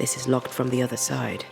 this is locked from the other side.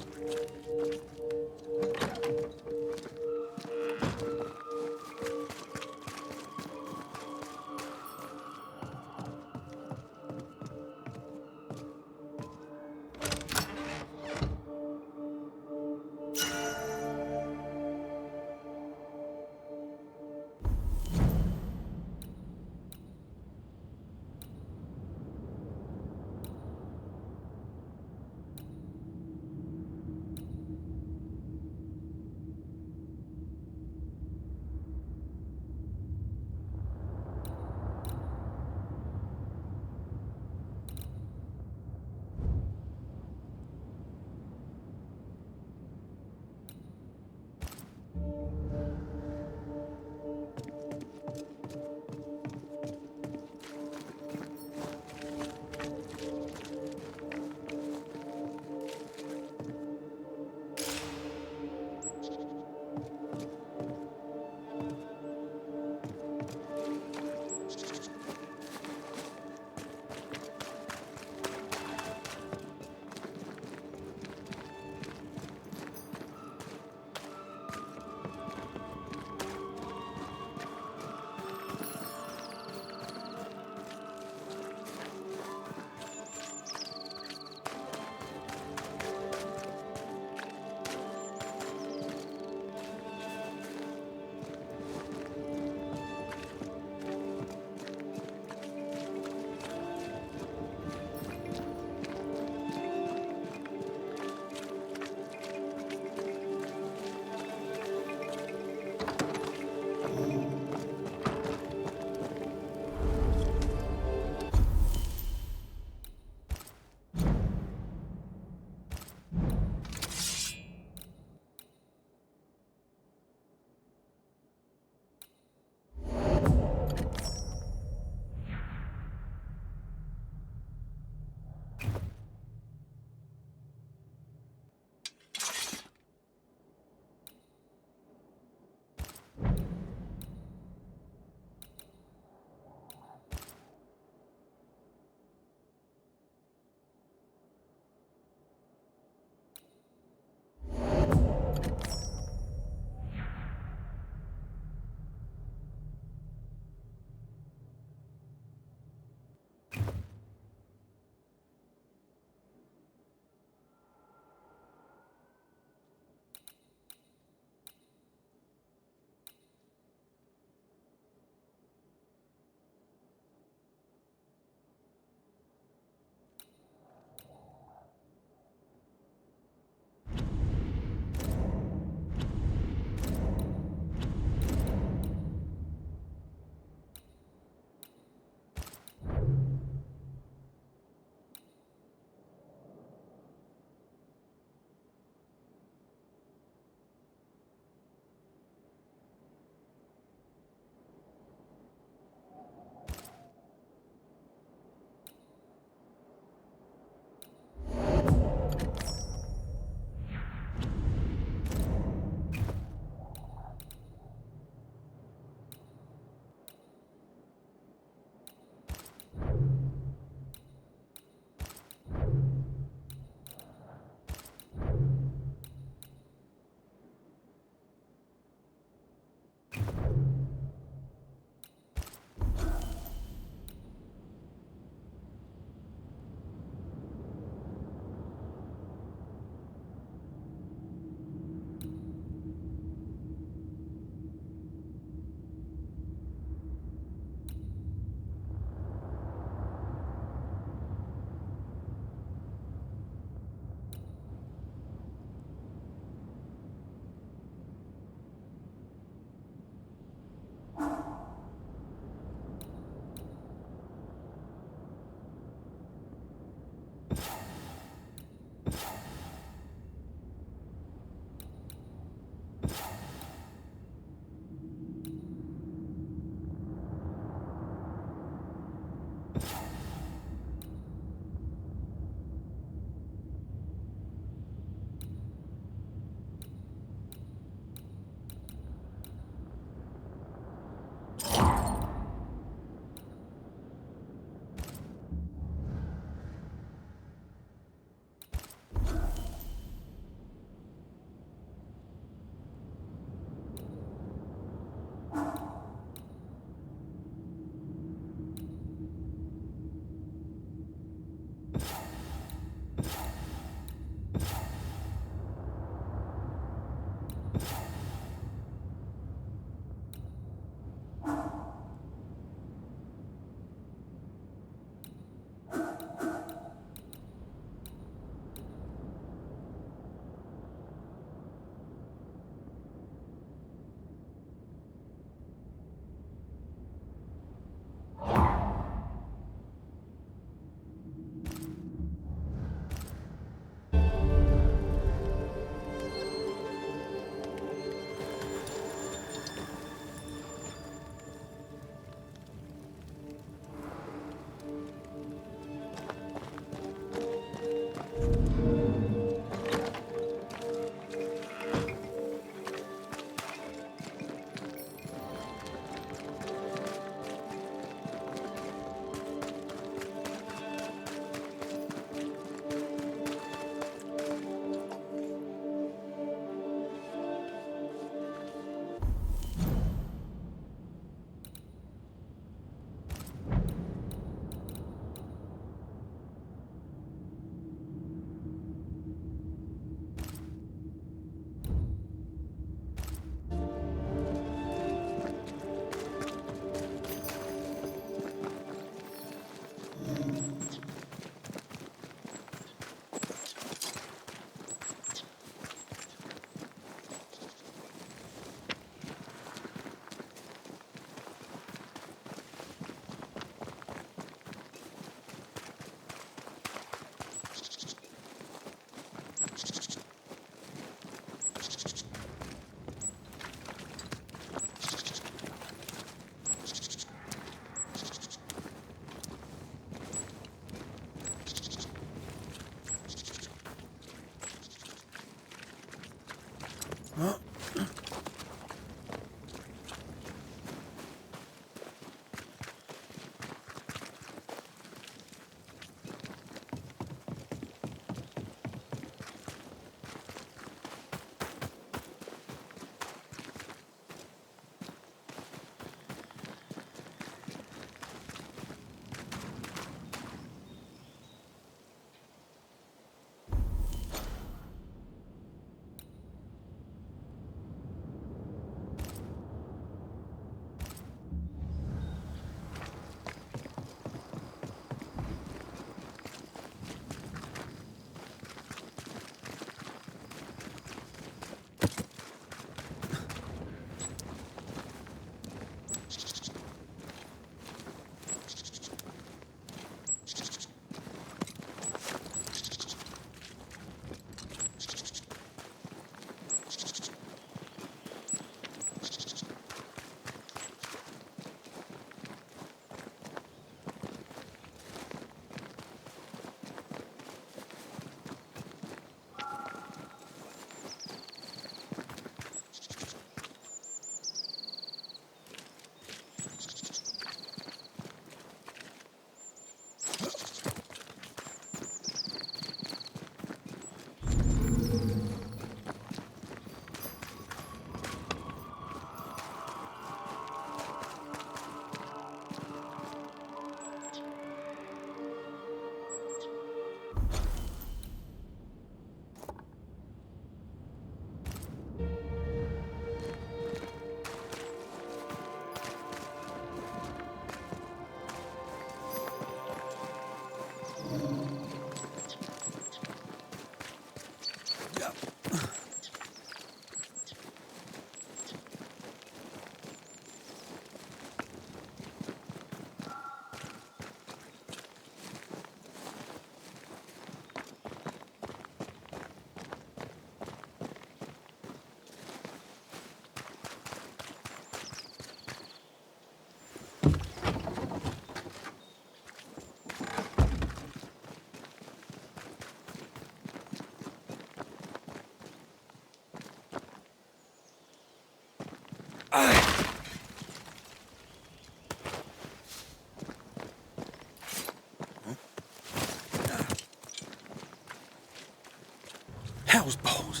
Those balls.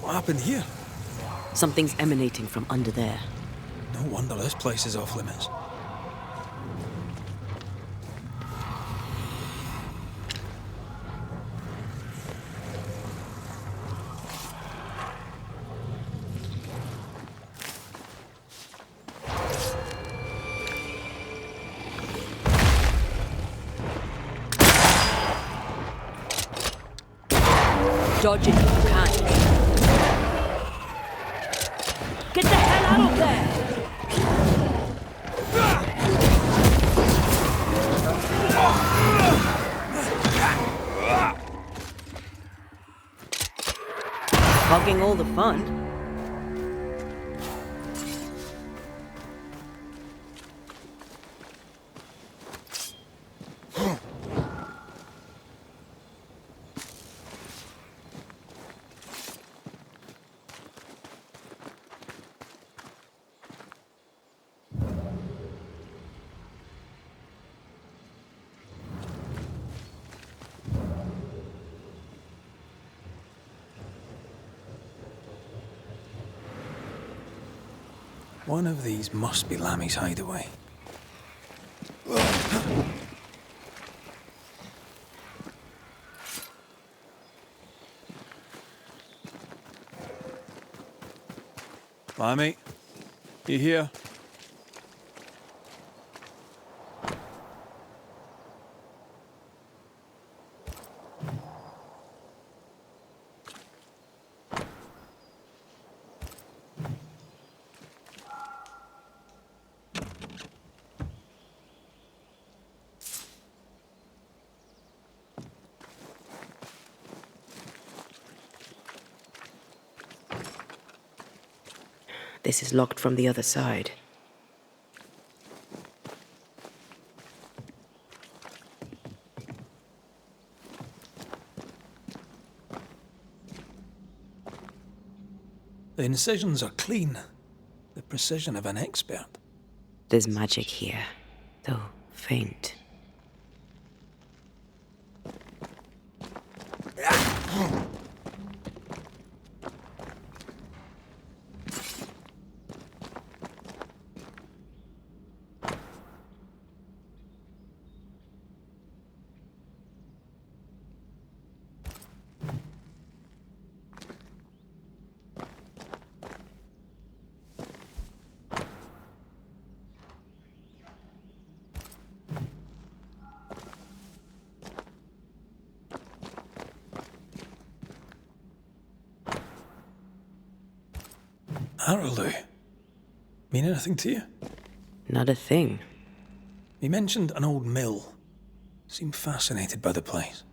What happened here? Something's emanating from under there. No wonder this place is off limits. Dodge it if you can. Get the hell out of there! Hogging all the fun. One of these must be Lammy's hideaway. Lammy, you here? This is locked from the other side. The incisions are clean. The precision of an expert. There's magic here, though faint. Arrowloo. Mean anything to you? Not a thing. He mentioned an old mill. Seemed fascinated by the place.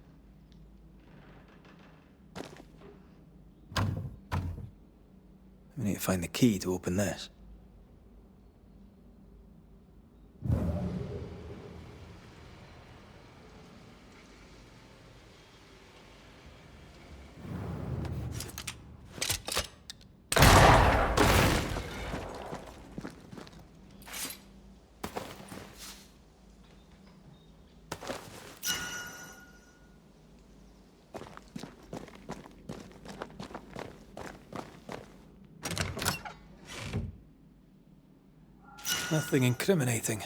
We need to find the key to open this. Nothing incriminating.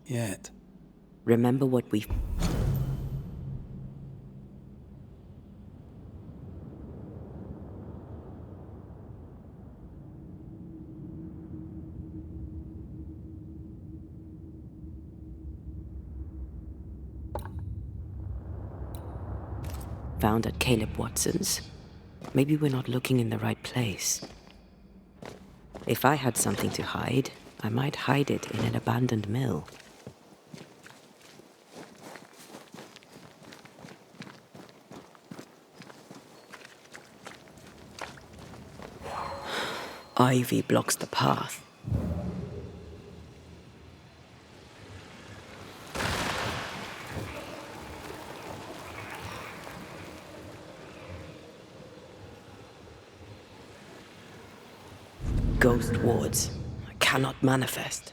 Yet. Remember what we... found at Caleb Watson's. Maybe we're not looking in the right place. If I had something to hide, I might hide it in an abandoned mill. Ivy blocks the path. Ghost wards. I cannot manifest.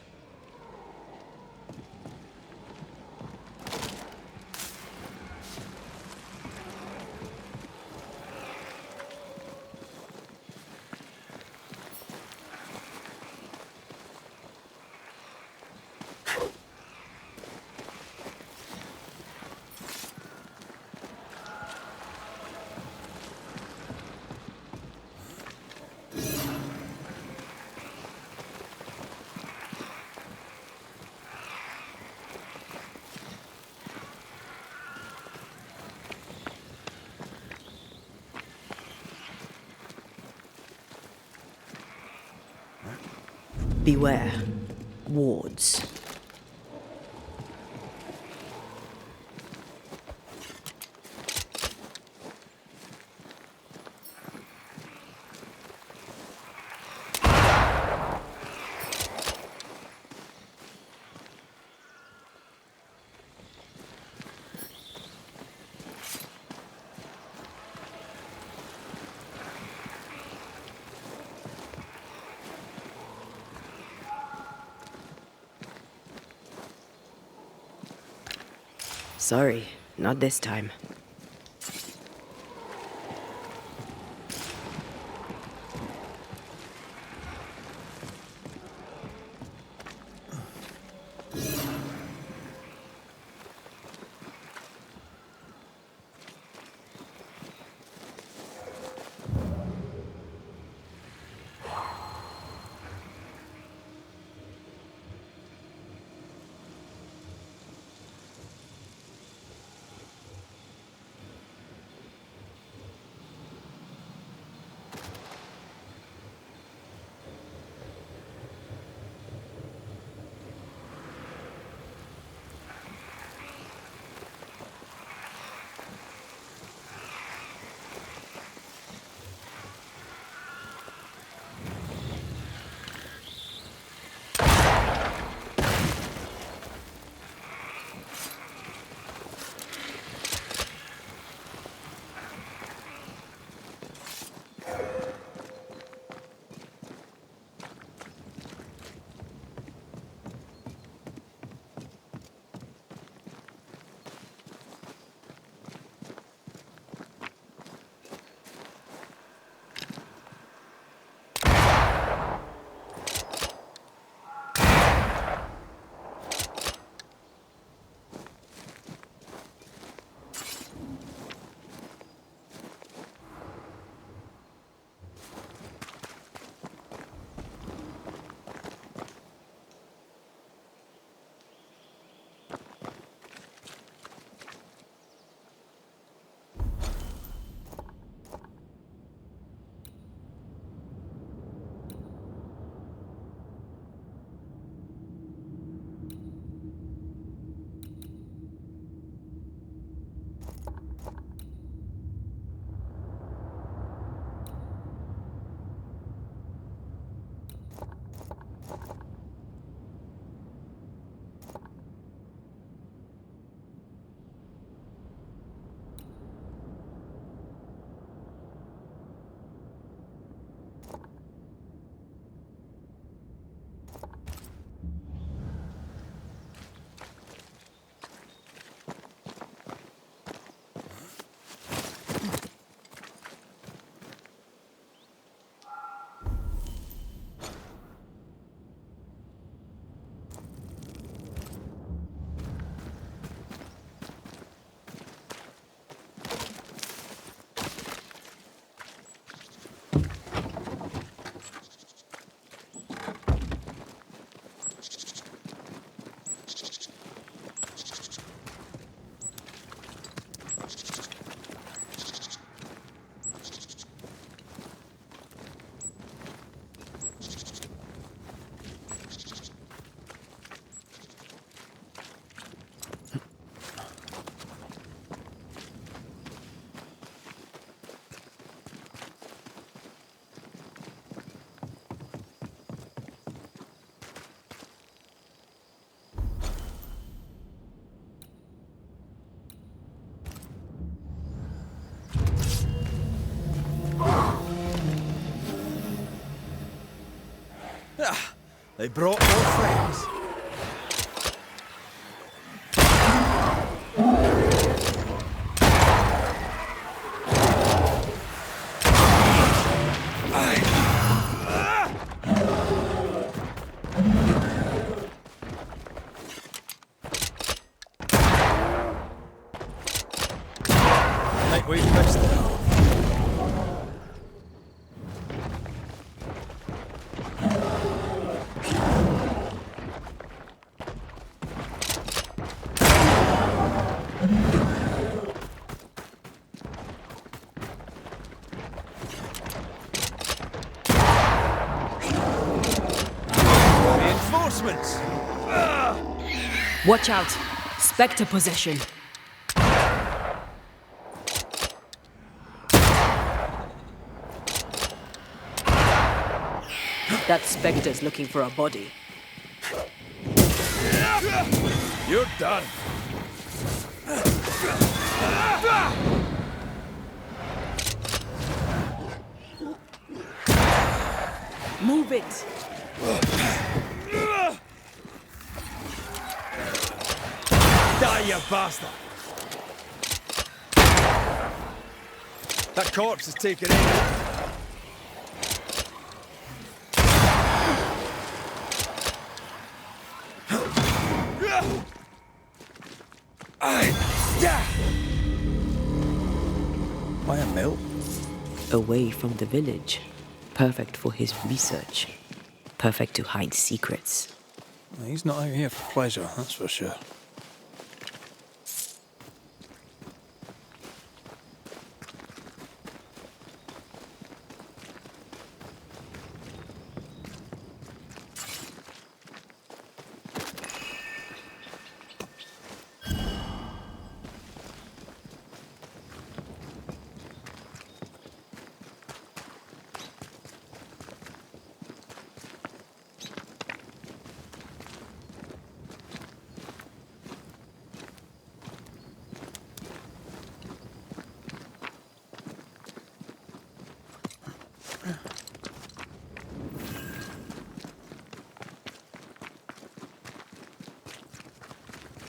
Beware. Wards. Sorry, not this time. They brought more friends. Think we fixed it. reinforcements! Watch out. Spectre possession. That Spectre's looking for a body. You're done. Move it. Die, you bastard! That corpse is taking aim. Why a mill? Away from the village. Perfect for his research. Perfect to hide secrets. Well, he's not out here for pleasure, that's for sure.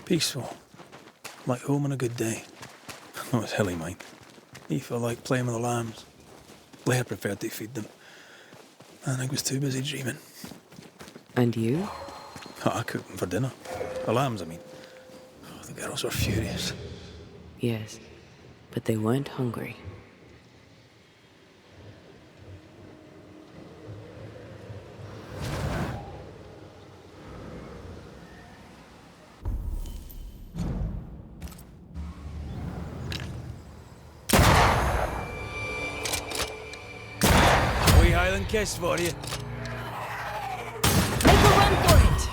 Peaceful. Like home on a good day. No, it's hilly, mine. He felt like playing with the lambs. Blair preferred to feed them. And I was too busy dreaming. And you? Oh, I cooked them for dinner. The lambs, I mean. Oh, the girls were furious. Yes, but they weren't hungry. Highland kiss for you. Make a run for it.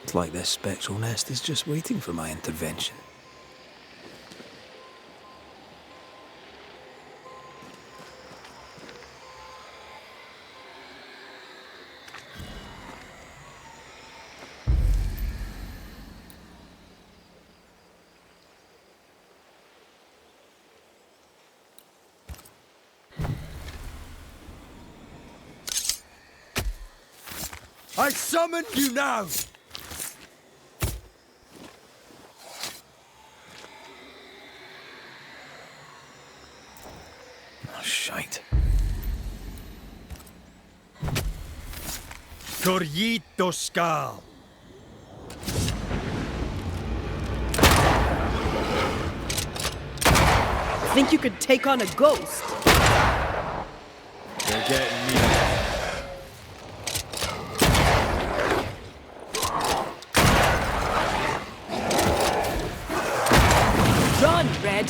It's like this spectral nest is just waiting for my intervention. I summon you now! Oh, shite. Corrito Skal. Think you could take on a ghost? You're getting me. Run, Red!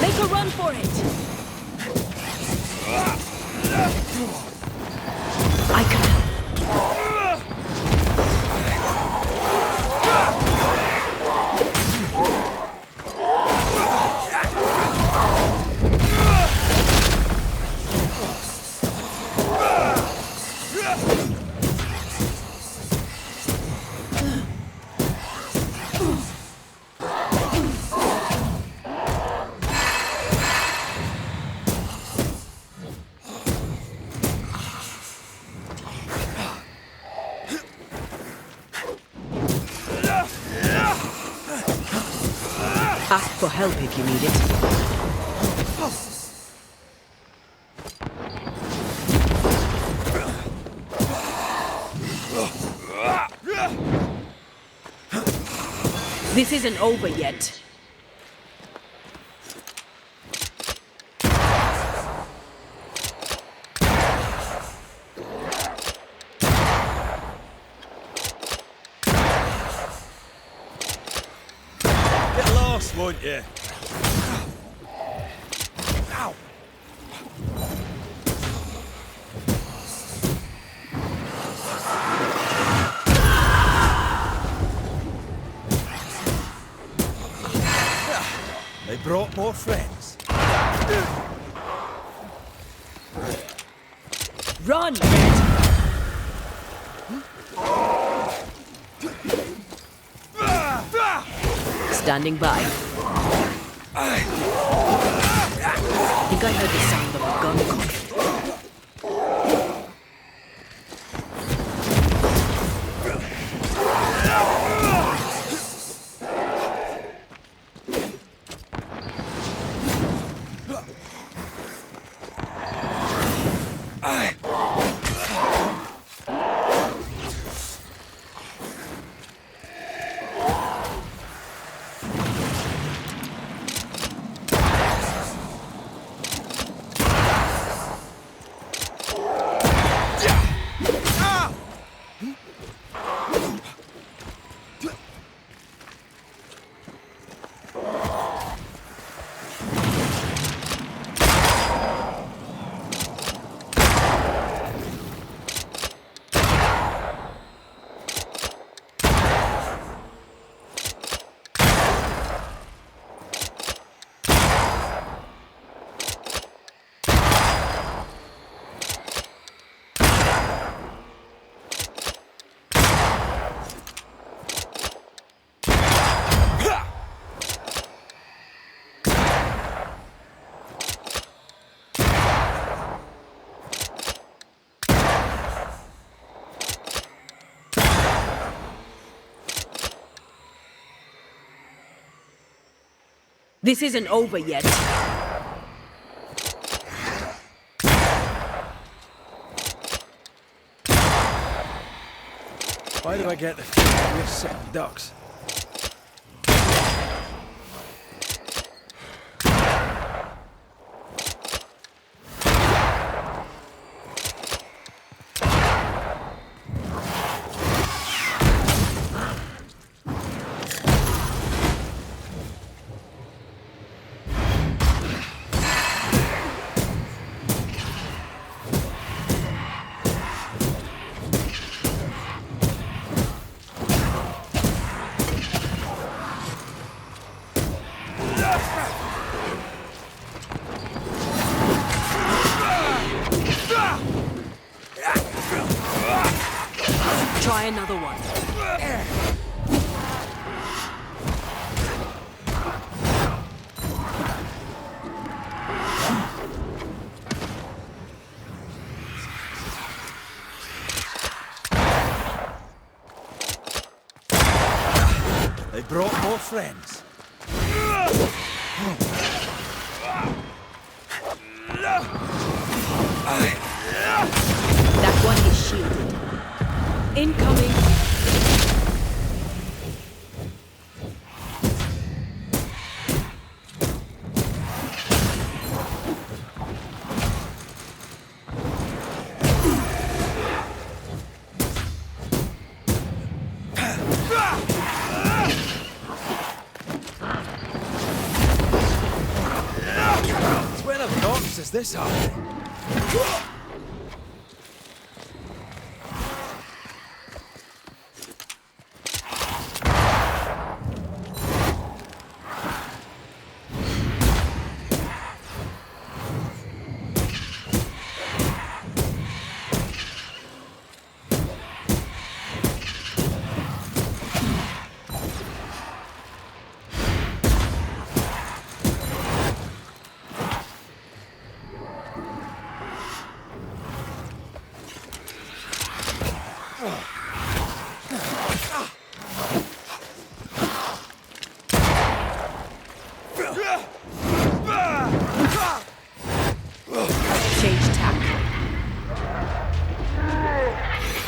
Make a run for it! I can... Ask for help if you need it. This isn't over yet. Get lost, won't you? Ow! They brought more friends. Run, Red! Standing by. I think I heard the sound of a gun coming. This isn't over yet. Why do I get the feeling we're sitting ducks? Try another one. They brought more friends. That one is shielded. Incoming. When of knocks is this happening?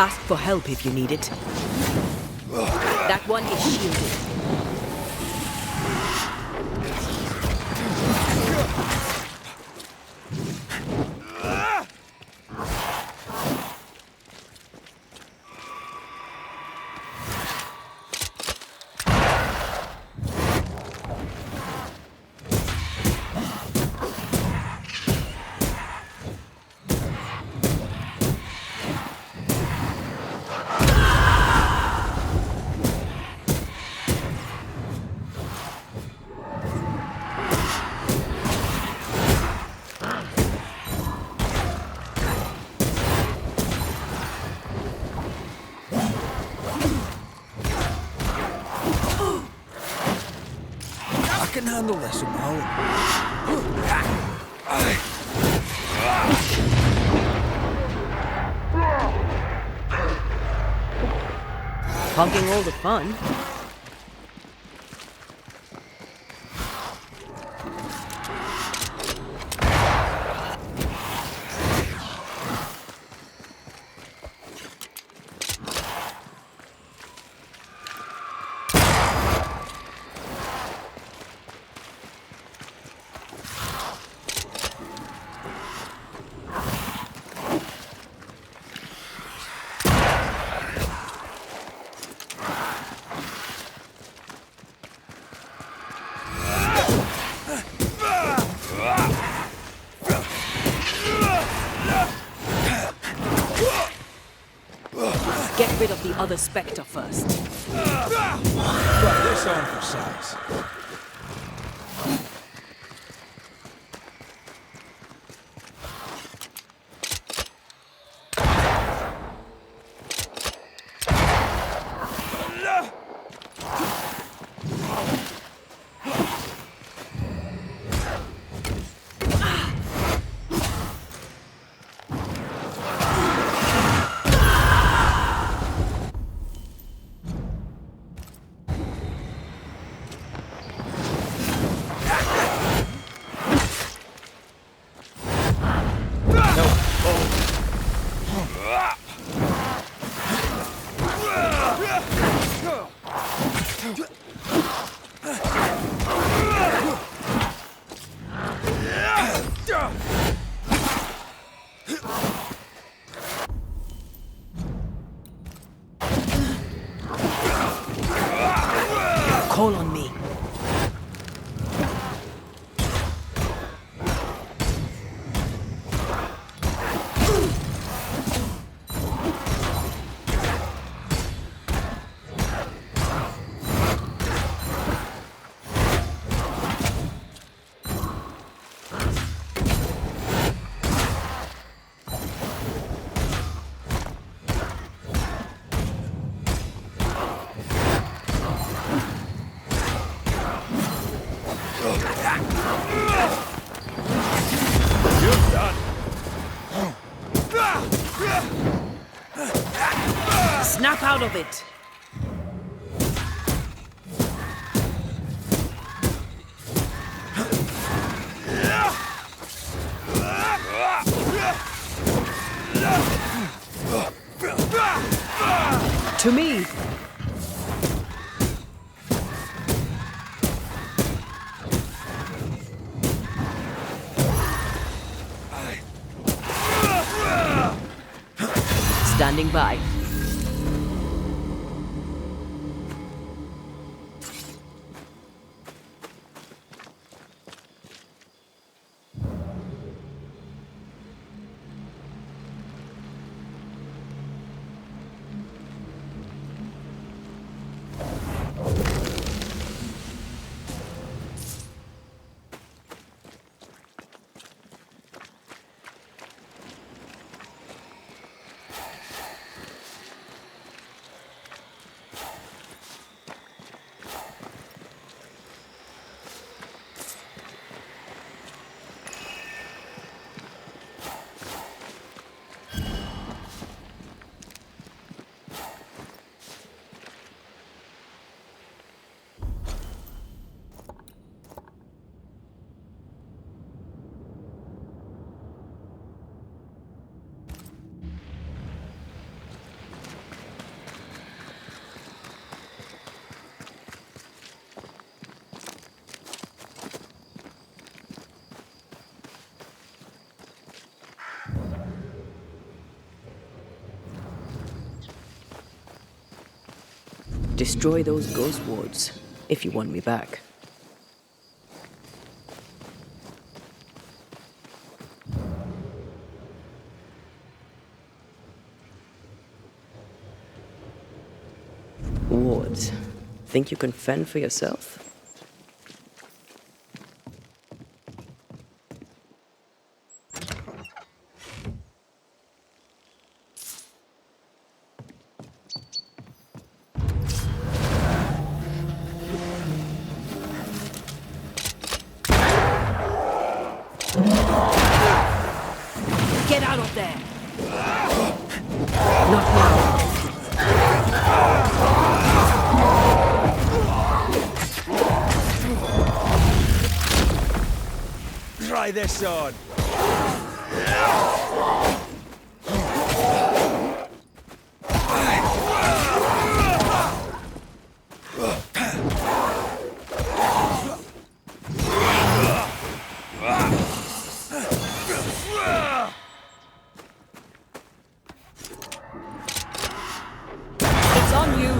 Ask for help if you need it. That one is shielded. I can handle this on my own. Hogging all the fun. Get rid of the other Spectre first. Right, this on for size. Call on me. Snap out of it. To me. Standing by. Destroy those ghost wards, if you want me back. Wards. Think you can fend for yourself? Get out of there! Not now. Try this on. It's on you.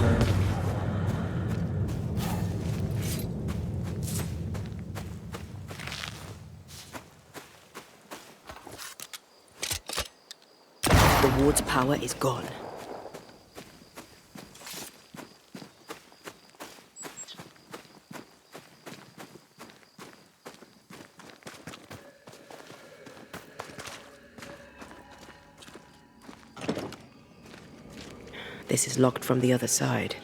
The ward's power is gone. This is locked from the other side.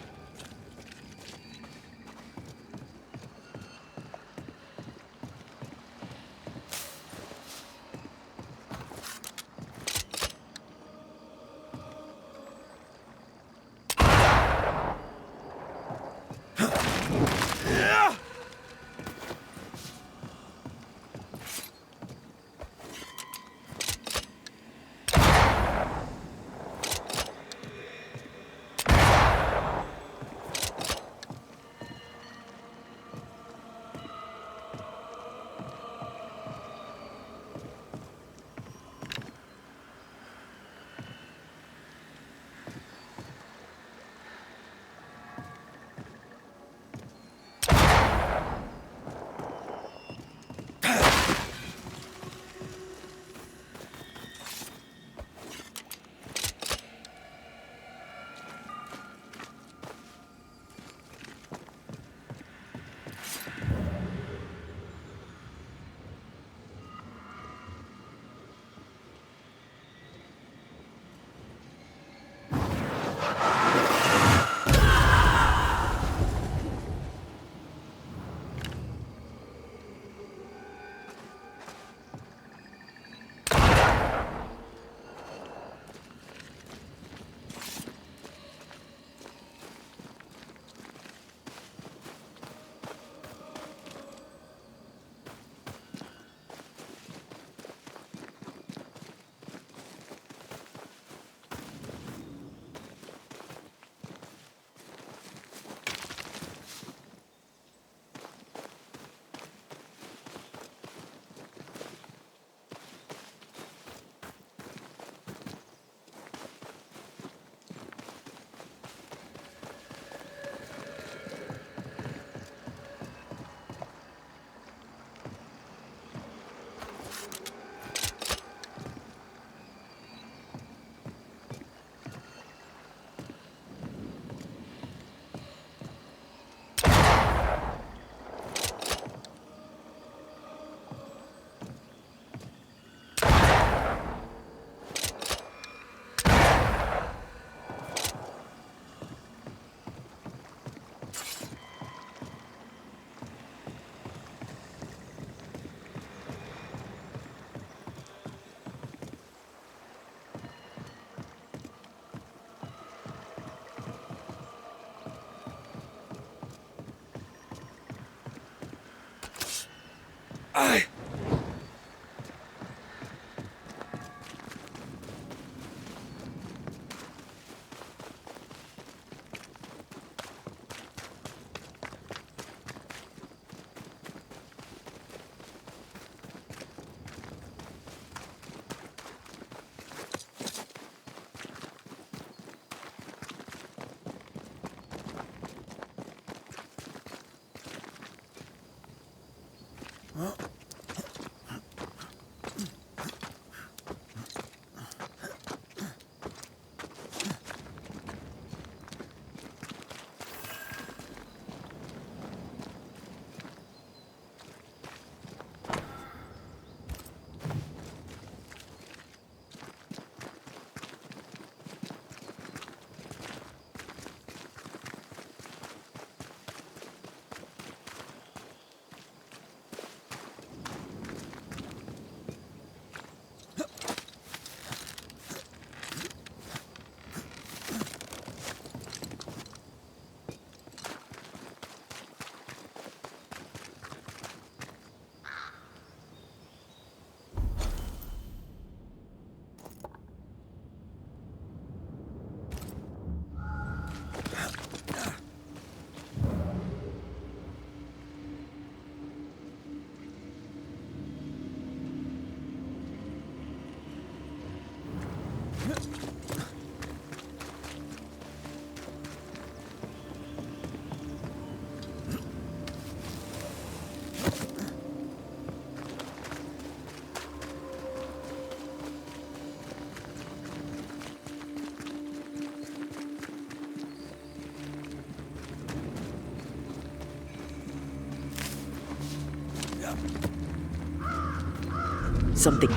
Something.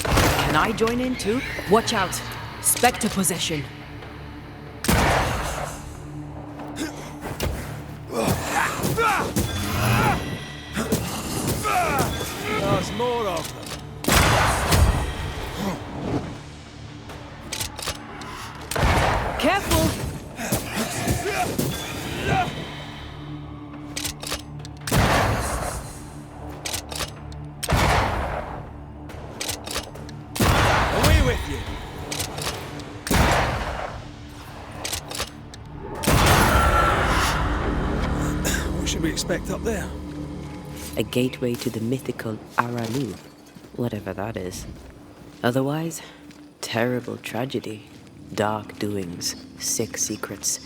Can I join in too? Watch out. Spectre possession. There's more of them. Careful! Away with you. What should we expect up there? A gateway to the mythical Aralu, whatever that is. Otherwise, terrible tragedy, dark doings, sick secrets,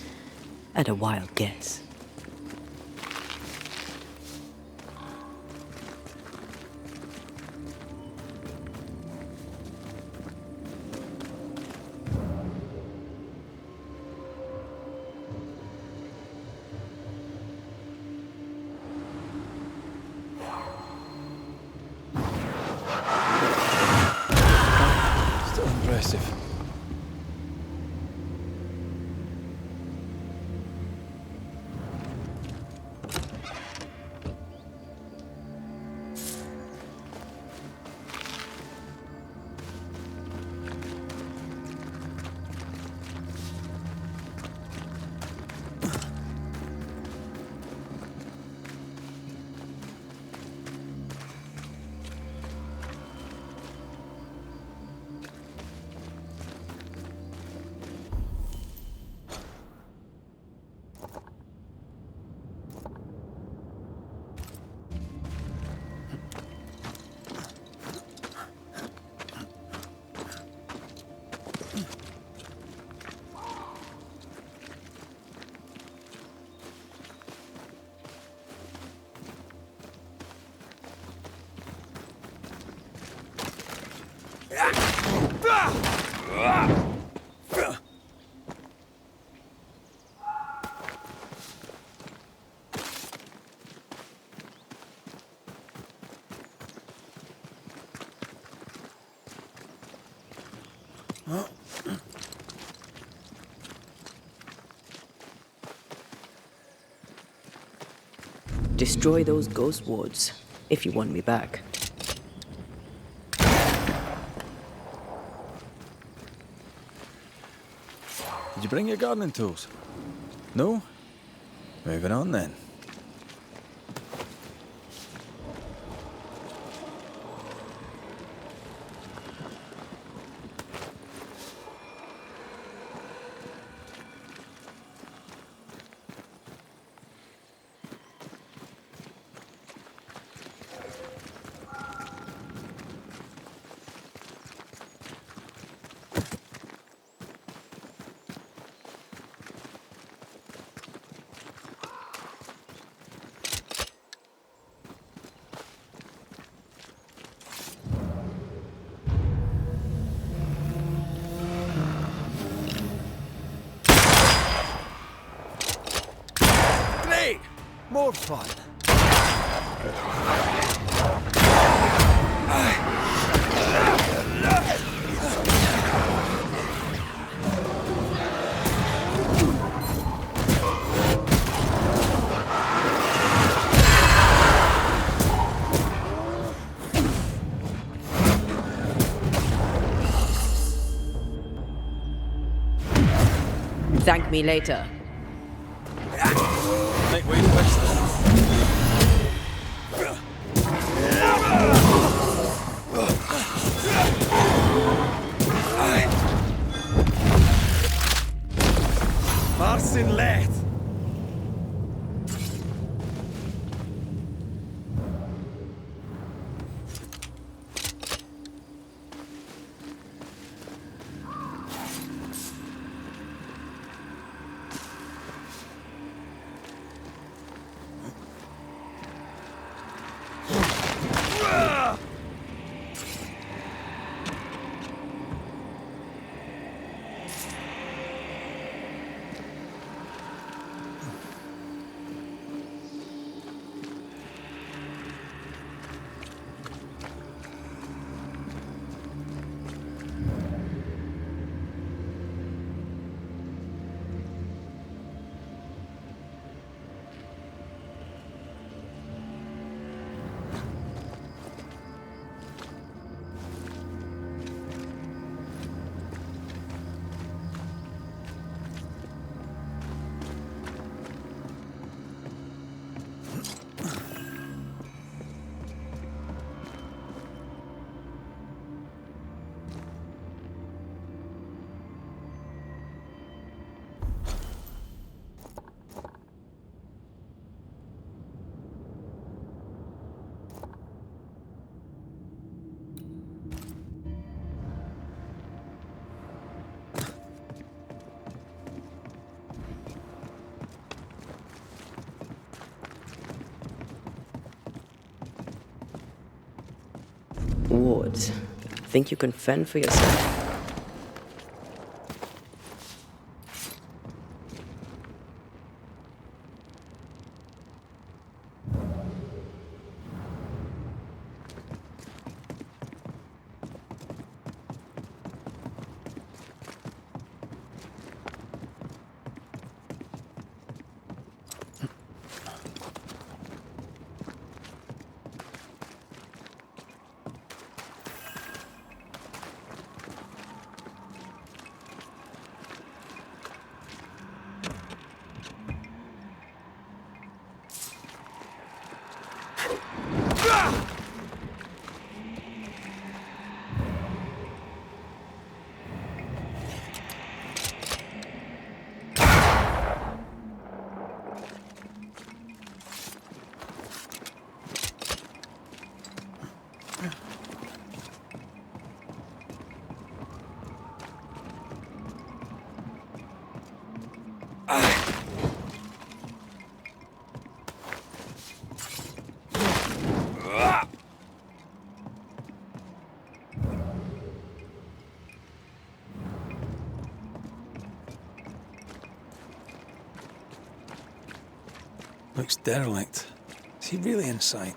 and a wild guess. Still impressive. Destroy those ghost wards, if you want me back. Did you bring your gardening tools? No? Moving on then. more fun. Thank me later. Make way to waste that. Marcin Leth. Wards, think you can fend for yourself? Looks derelict. Is he really inside?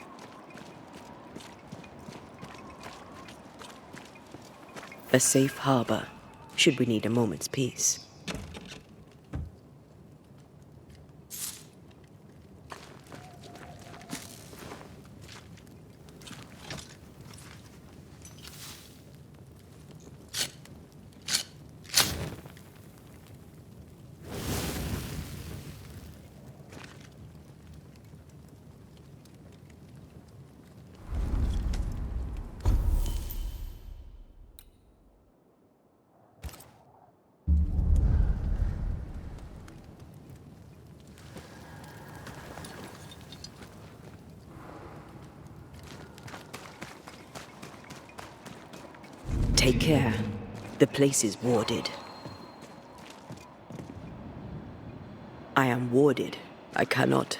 A safe harbor, should we need a moment's peace. Take care. The place is warded. I am warded. I cannot.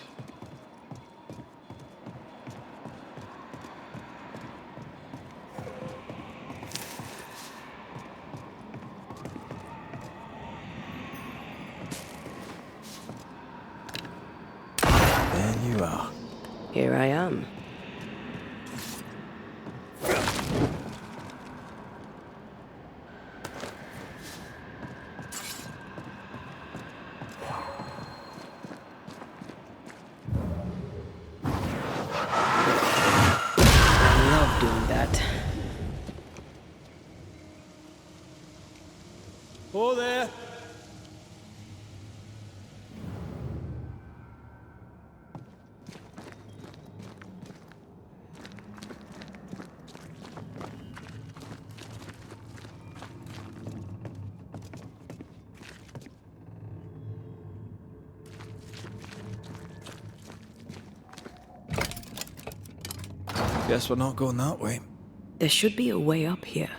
Then you you are. Here I am. I love doing that. Oh, there. Guess we're not going that way. There should be a way up here.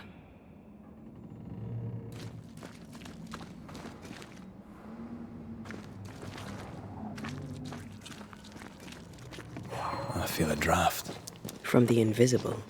I feel a draft. From the invisible.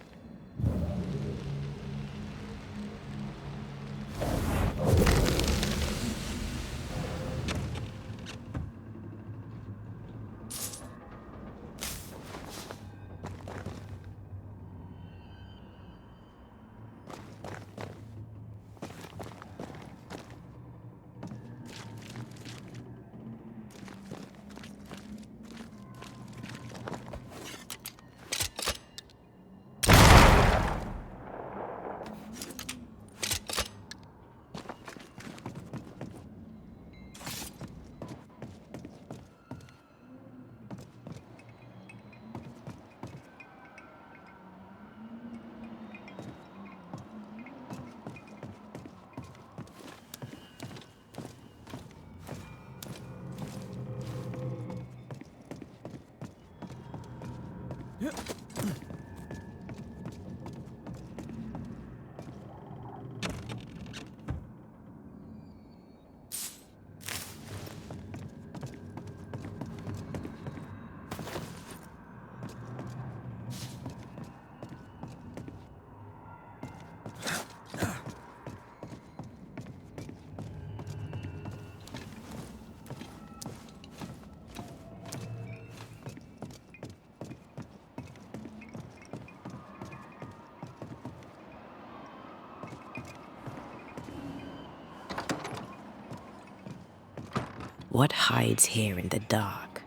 What hides here in the dark?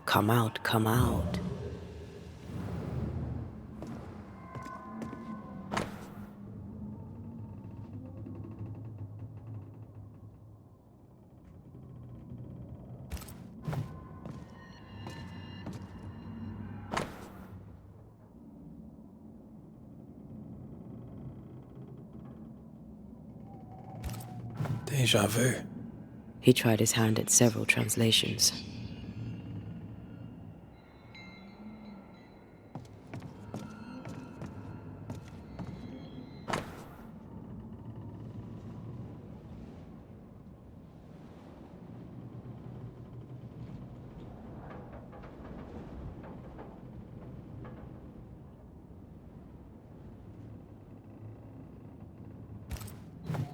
Come out, come out. Deja vu. He tried his hand at several translations.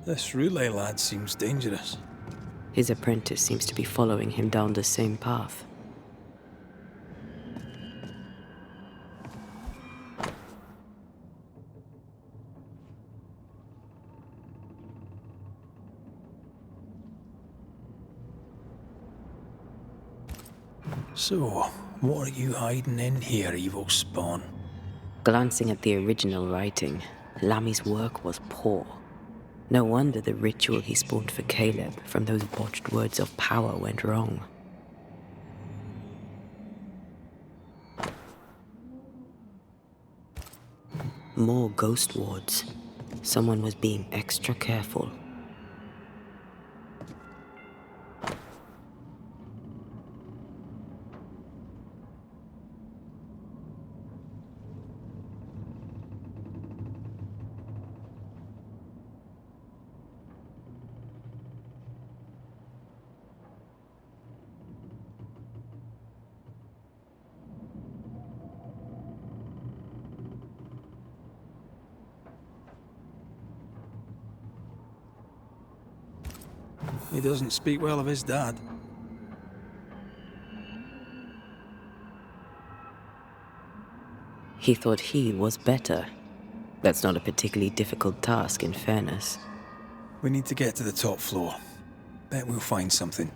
This relay lad seems dangerous. His apprentice seems to be following him down the same path. So, what are you hiding in here, evil spawn? Glancing at the original writing, Lammy's work was poor. No wonder the ritual he spawned for Caleb from those botched words of power went wrong. More ghost wards. Someone was being extra careful. He doesn't speak well of his dad. He thought he was better. That's not a particularly difficult task, in fairness. We need to get to the top floor. Bet we'll find something.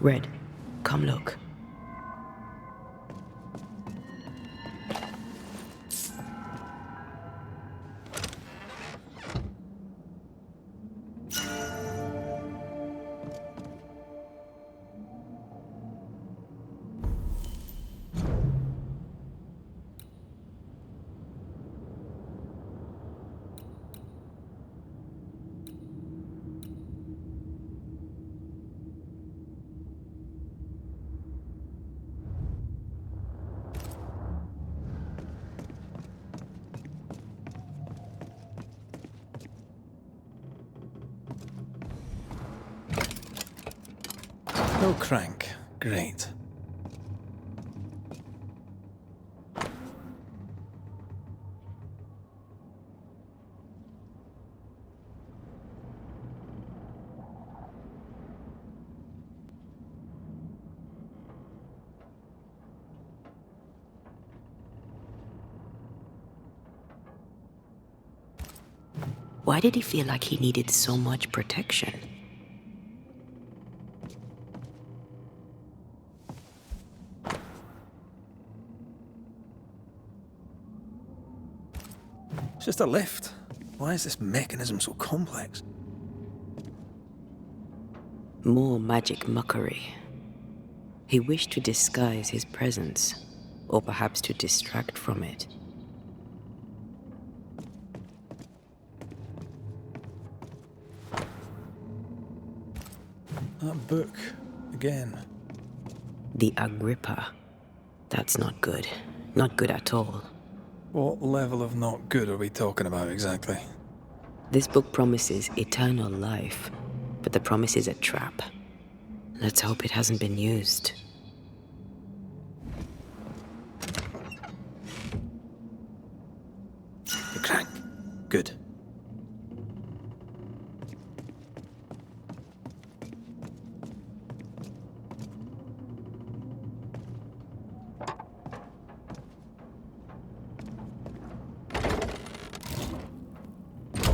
Red, come look. No crank. Great. Why did he feel like he needed so much protection? It's just a lift. Why is this mechanism so complex? More magic mockery. He wished to disguise his presence, or perhaps to distract from it. That book, again. The Agrippa. That's not good. Not good at all. What level of not good are we talking about exactly? This book promises eternal life, but the promise is a trap. Let's hope it hasn't been used. The crank. Good.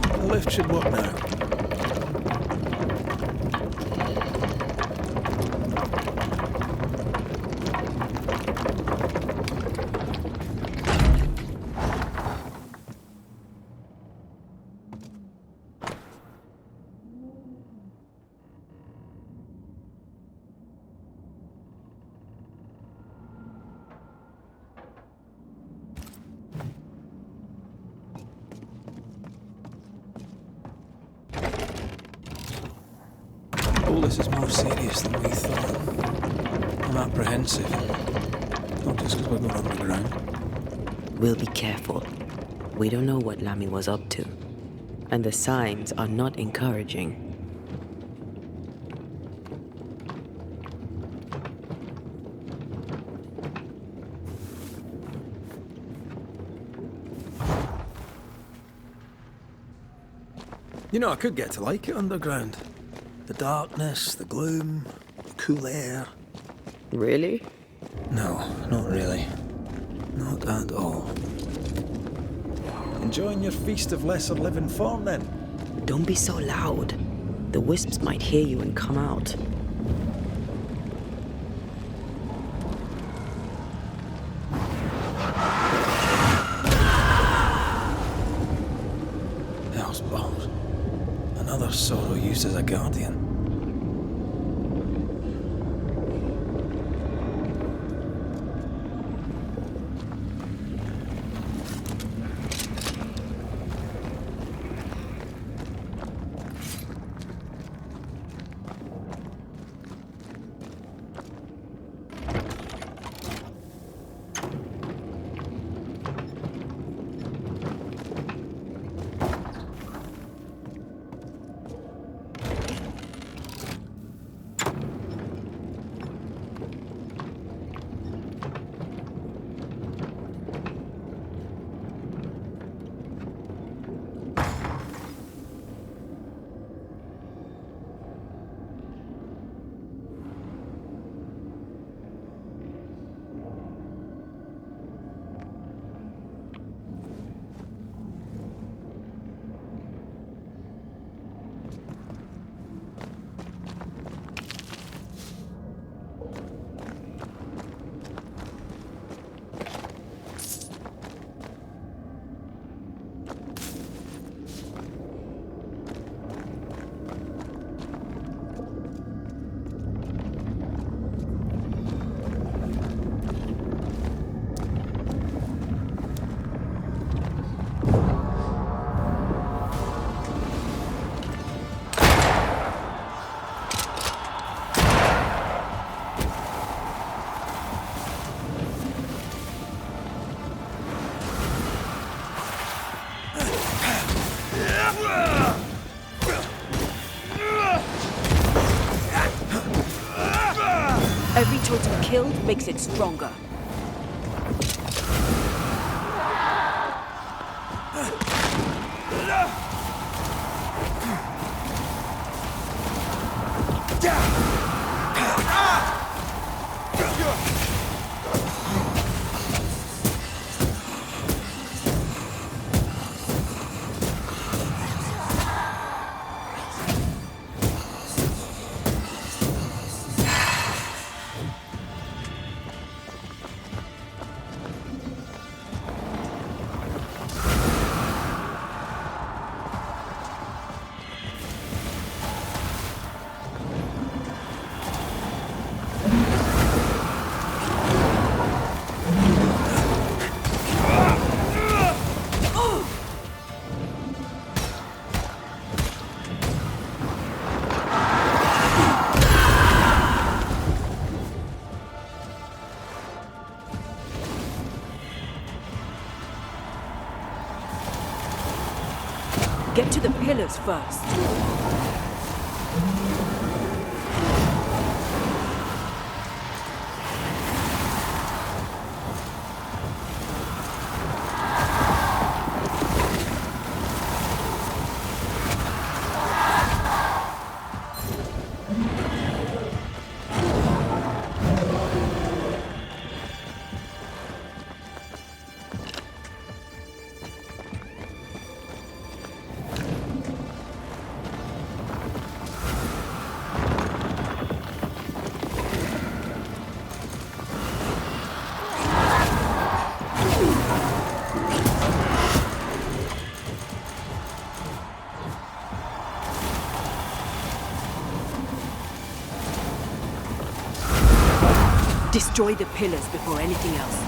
The lift should work now. All this is more serious than we thought. I'm apprehensive. Not just because we're going underground. We'll be careful. We don't know what Lammy was up to, and the signs are not encouraging. You know, I could get to like it underground. The darkness, the gloom, the cool air. Really? No, not really. Not at all. Enjoying your feast of lesser living form, then? Don't be so loud. The wisps might hear you and come out. Hell's balls. Another sorrow used as a guardian. Every totem killed makes it stronger. Get to the pillars first. Destroy the pillars before anything else.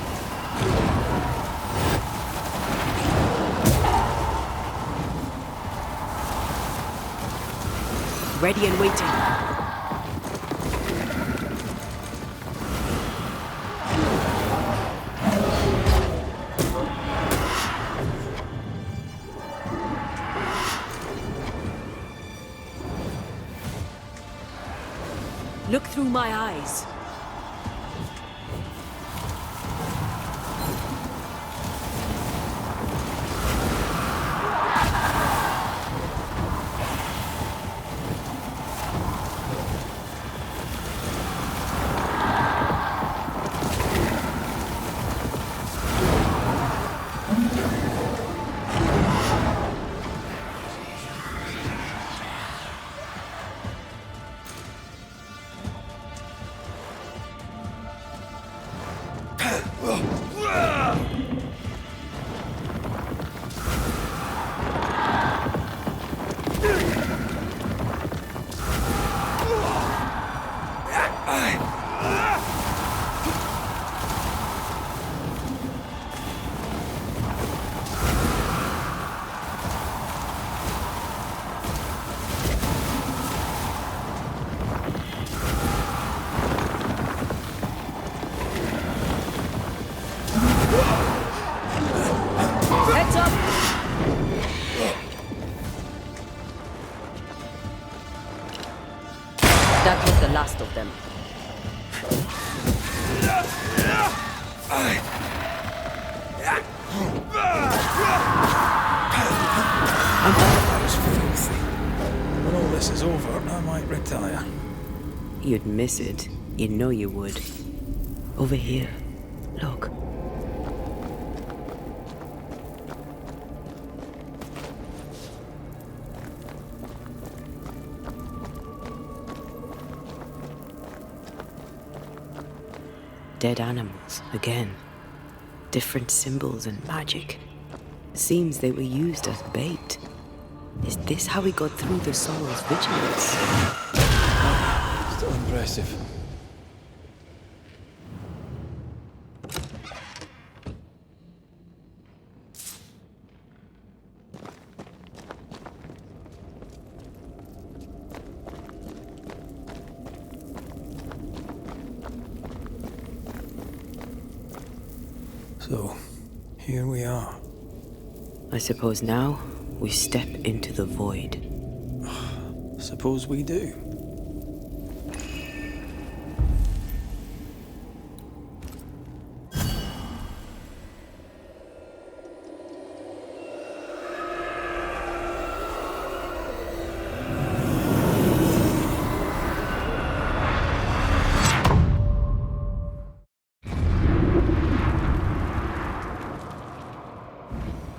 Ready and waiting. Look through my eyes. That was the last of them. That was filthy. When all this is over, I might retire. You'd miss it. You know you would. Over here. Look. Dead animals, again. Different symbols and magic. Seems they were used as bait. Is this how we got through the Sorrow's vigilance? Still impressive. So, here we are. I suppose now we step into the void. Suppose we do.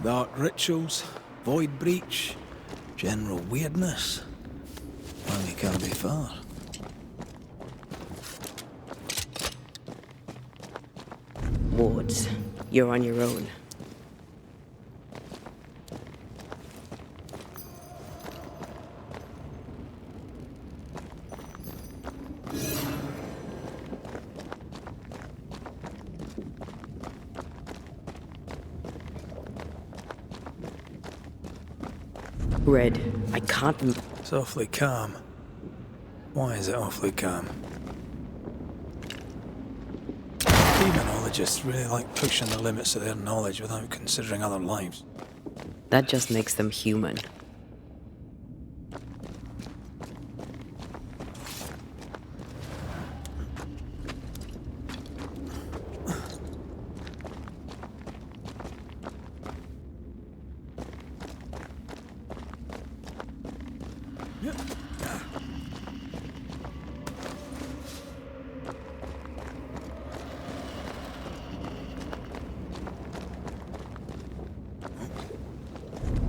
Dark rituals, void breach, general weirdness. Well, you can't be far. Wards, you're on your own. Red, I can't... It's awfully calm. Why is it awfully calm? Demonologists really like pushing the limits of their knowledge without considering other lives. That just makes them human.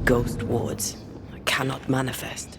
Ghost wards. I cannot manifest.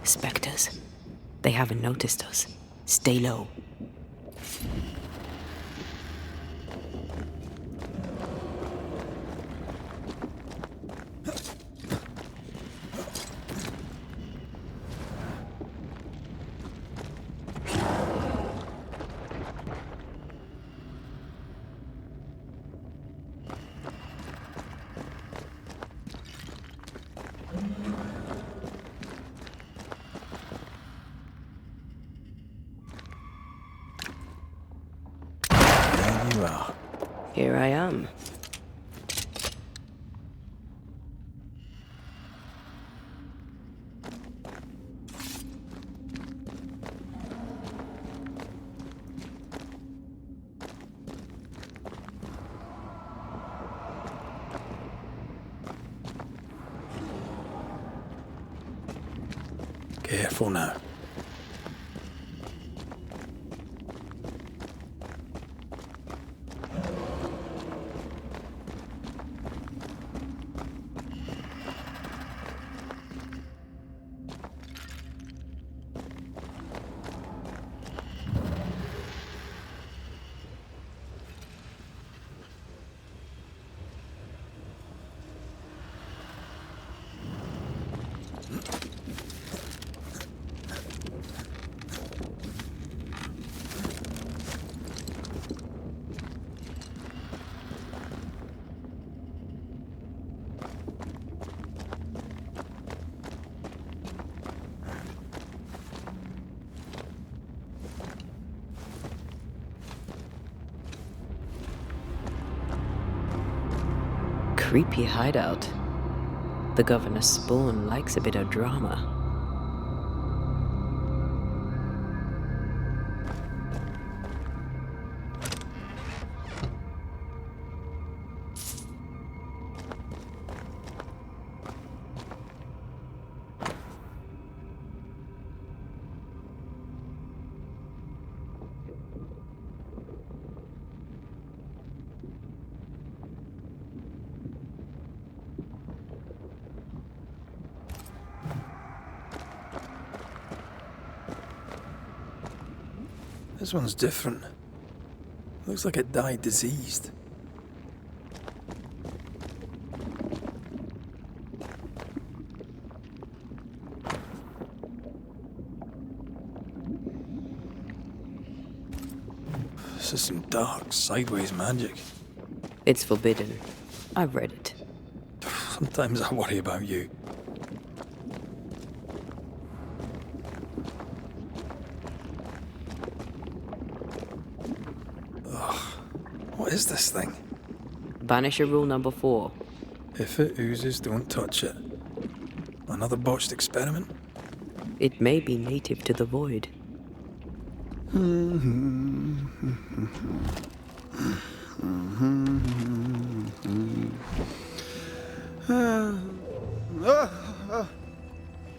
Spectres. They haven't noticed us. Stay low. There you are. Here I am. Careful now. Creepy hideout. The governor's spawn likes a bit of drama. This one's different. Looks like it died diseased. This is some dark, sideways magic. It's forbidden. I've read it. Sometimes I worry about you. What is this thing? Banisher rule number 4. If it oozes, don't touch it. Another botched experiment? It may be native to the void.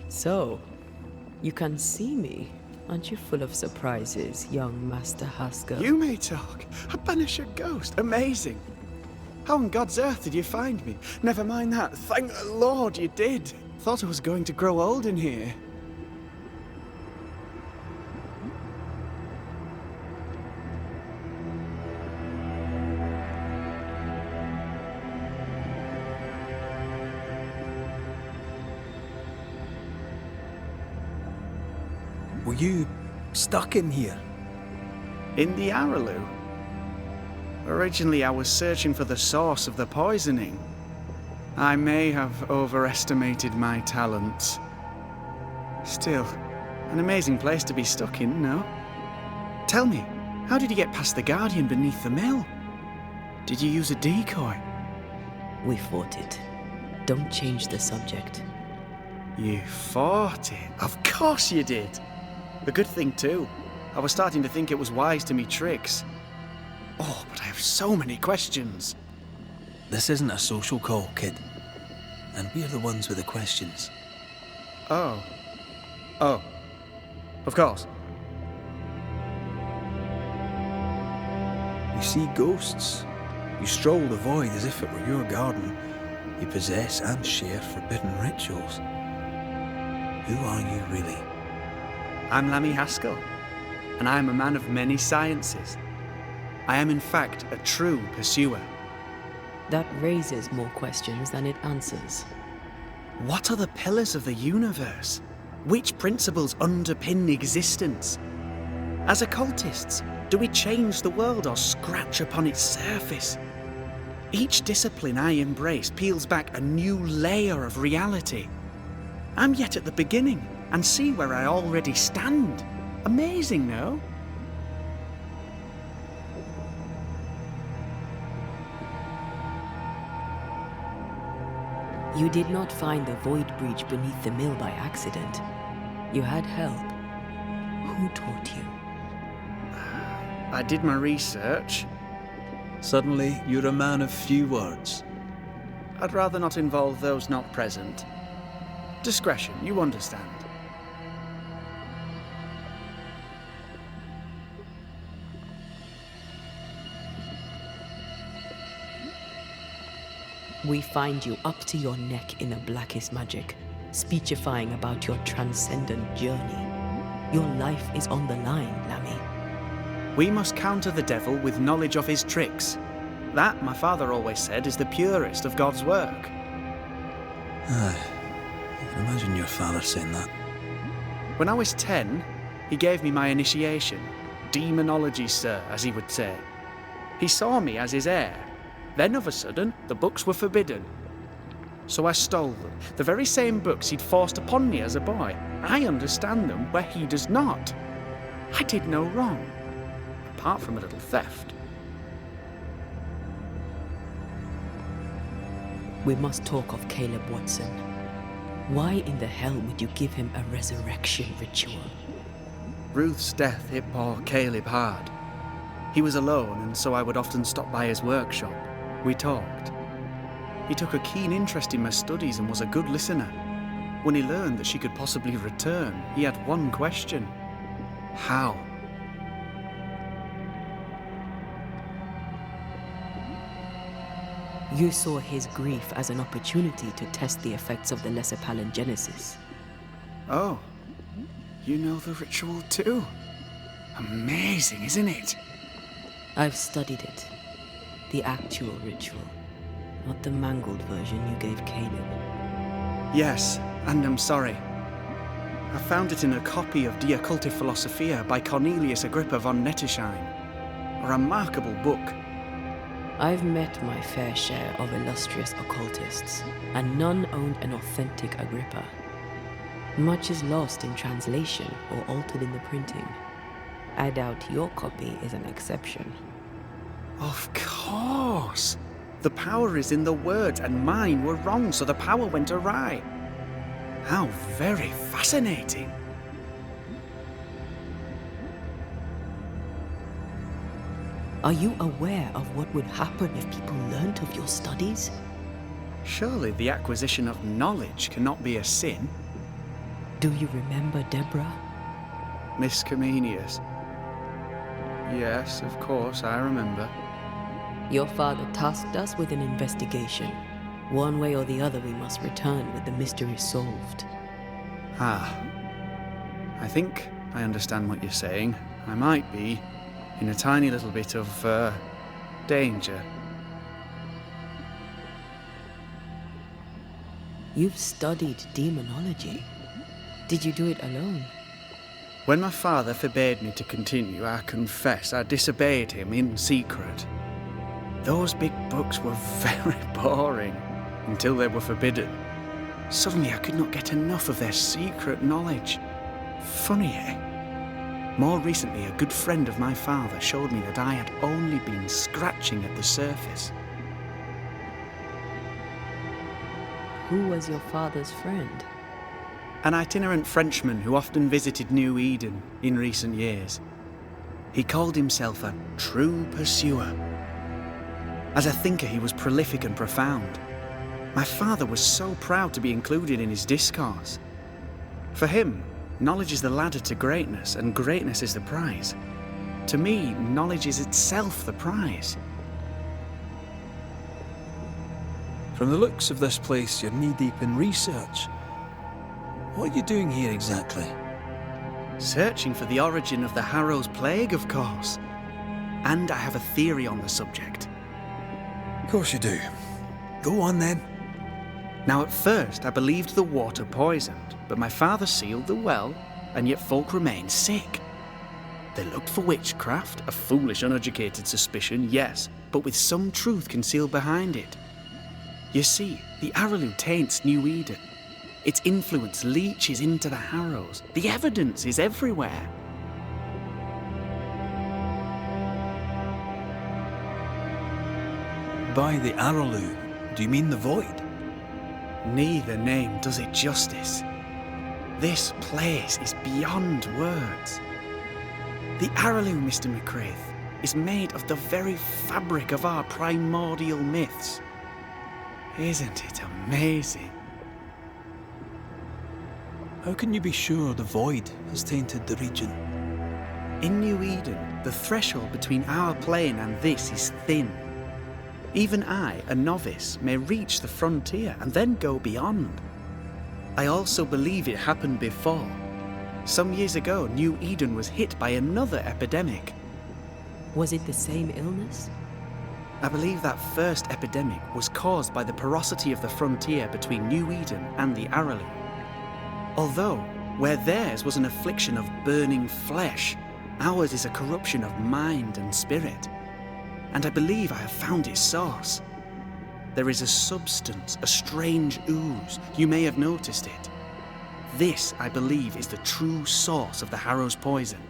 So, you can see me. Aren't you full of surprises, young Master Haskell? You may talk. A Banisher ghost. Amazing. How on God's earth did you find me? Never mind that. Thank the Lord you did. Thought I was going to grow old in here. Were you stuck in here? In the Araloo? Originally, I was searching for the source of the poisoning. I may have overestimated my talents. Still, an amazing place to be stuck in, no? Tell me, how did you get past the Guardian beneath the mill? Did you use a decoy? We fought it. Don't change the subject. You fought it? Of course you did! A good thing, too. I was starting to think it was wise to me tricks. Oh, but I have so many questions. This isn't a social call, kid. And we're the ones with the questions. Oh. Oh. Of course. You see ghosts, You stroll the void as if it were your garden. You possess and share forbidden rituals. Who are you really? I'm Lammy Haskell, and I am a man of many sciences. I am in fact a true pursuer. That raises more questions than it answers. What are the pillars of the universe? Which principles underpin existence? As occultists, do we change the world or scratch upon its surface? Each discipline I embrace peels back a new layer of reality. I'm yet at the beginning and see where I already stand. Amazing, no? You did not find the void breach beneath the mill by accident. You had help. Who taught you? I did my research. Suddenly, you're a man of few words. I'd rather not involve those not present. Discretion, you understand. We find you up to your neck in the blackest magic, speechifying about your transcendent journey. Your life is on the line, Lammy. We must counter the devil with knowledge of his tricks. That, my father always said, is the purest of God's work. Aye. I can imagine your father saying that. When I was 10, he gave me my initiation. Demonology, sir, as he would say. He saw me as his heir. Then, of a sudden, the books were forbidden. So I stole them, the very same books he'd forced upon me as a boy. I understand them where he does not. I did no wrong, apart from a little theft. We must talk of Caleb Watson. Why in the hell would you give him a resurrection ritual? Ruth's death hit poor Caleb hard. He was alone, and so I would often stop by his workshop. We talked. He took a keen interest in my studies and was a good listener. When he learned that she could possibly return, he had one question. How? You saw his grief as an opportunity to test the effects of the lesser palingenesis. Oh, you know the ritual too? Amazing, isn't it? I've studied it. The actual ritual, not the mangled version you gave Caleb. Yes, and I'm sorry. I found it in a copy of De Occulti Philosophia by Cornelius Agrippa von Nettesheim. A remarkable book. I've met my fair share of illustrious occultists, and none owned an authentic Agrippa. Much is lost in translation or altered in the printing. I doubt your copy is an exception. Of course! The power is in the words, and mine were wrong, so the power went awry. How very fascinating! Are you aware of what would happen if people learnt of your studies? Surely the acquisition of knowledge cannot be a sin. Do you remember Deborah? Miss Comenius. Yes, of course, I remember. Your father tasked us with an investigation. One way or the other, we must return with the mystery solved. Ah. I think I understand what you're saying. I might be in a tiny little bit of, danger. You've studied demonology. Did you do it alone? When my father forbade me to continue, I confess I disobeyed him in secret. Those big books were very boring until they were forbidden. Suddenly I could not get enough of their secret knowledge. Funny, eh? More recently, a good friend of my father showed me that I had only been scratching at the surface. Who was your father's friend? An itinerant Frenchman who often visited New Eden in recent years. He called himself a true pursuer. As a thinker, he was prolific and profound. My father was so proud to be included in his discourse. For him, knowledge is the ladder to greatness, and greatness is the prize. To me, knowledge is itself the prize. From the looks of this place, you're knee-deep in research. What are you doing here exactly? Searching for the origin of the Harrow's Plague, of course. And I have a theory on the subject. Of course you do. Go on then. Now, at first, I believed the water poisoned, but my father sealed the well, and yet folk remained sick. They looked for witchcraft, a foolish, uneducated suspicion, yes, but with some truth concealed behind it. You see, the Araloo taints New Eden. Its influence leaches into the Harrows. The evidence is everywhere. By the Araloo, do you mean the Void? Neither name does it justice. This place is beyond words. The Araloo, Mr. McCraith, is made of the very fabric of our primordial myths. Isn't it amazing? How can you be sure the Void has tainted the region? In New Eden, the threshold between our plane and this is thin. Even I, a novice, may reach the frontier and then go beyond. I also believe it happened before. Some years ago, New Eden was hit by another epidemic. Was it the same illness? I believe that first epidemic was caused by the porosity of the frontier between New Eden and the Araloo. Although, where theirs was an affliction of burning flesh, ours is a corruption of mind and spirit. And I believe I have found its source. There is a substance, a strange ooze. You may have noticed it. This, I believe, is the true source of the Harrow's poison.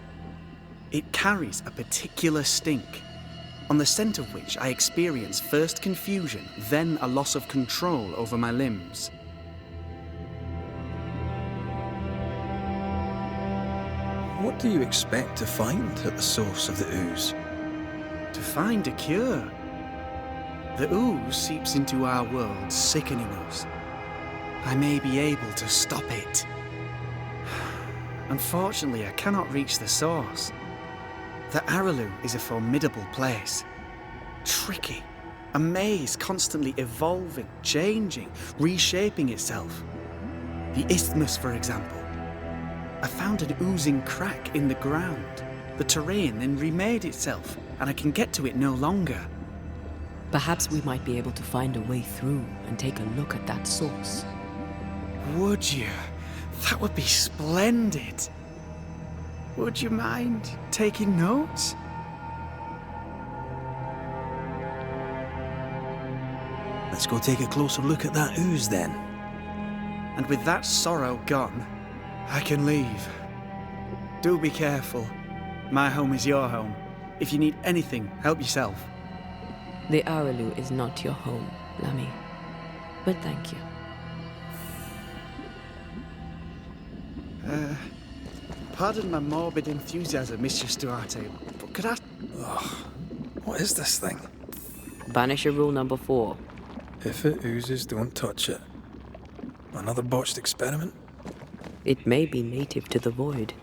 It carries a particular stink, on the scent of which I experience first confusion, then a loss of control over my limbs. What do you expect to find at the source of the ooze? To find a cure. The ooze seeps into our world, sickening us. I may be able to stop it. Unfortunately, I cannot reach the source. The Araloo is a formidable place. Tricky. A maze constantly evolving, changing, reshaping itself. The isthmus, for example. I found an oozing crack in the ground. The terrain then remade itself, and I can get to it no longer. Perhaps we might be able to find a way through and take a look at that source. Would you? That would be splendid. Would you mind taking notes? Let's go take a closer look at that ooze then. And with that sorrow gone, I can leave. Do be careful. My home is your home. If you need anything, help yourself. The Araloo is not your home, Lammy. But thank you. Pardon my morbid enthusiasm, Mistress Duarte, but could I... What is this thing? Banisher rule number 4. If it oozes, don't touch it. Another botched experiment? It may be native to the Void.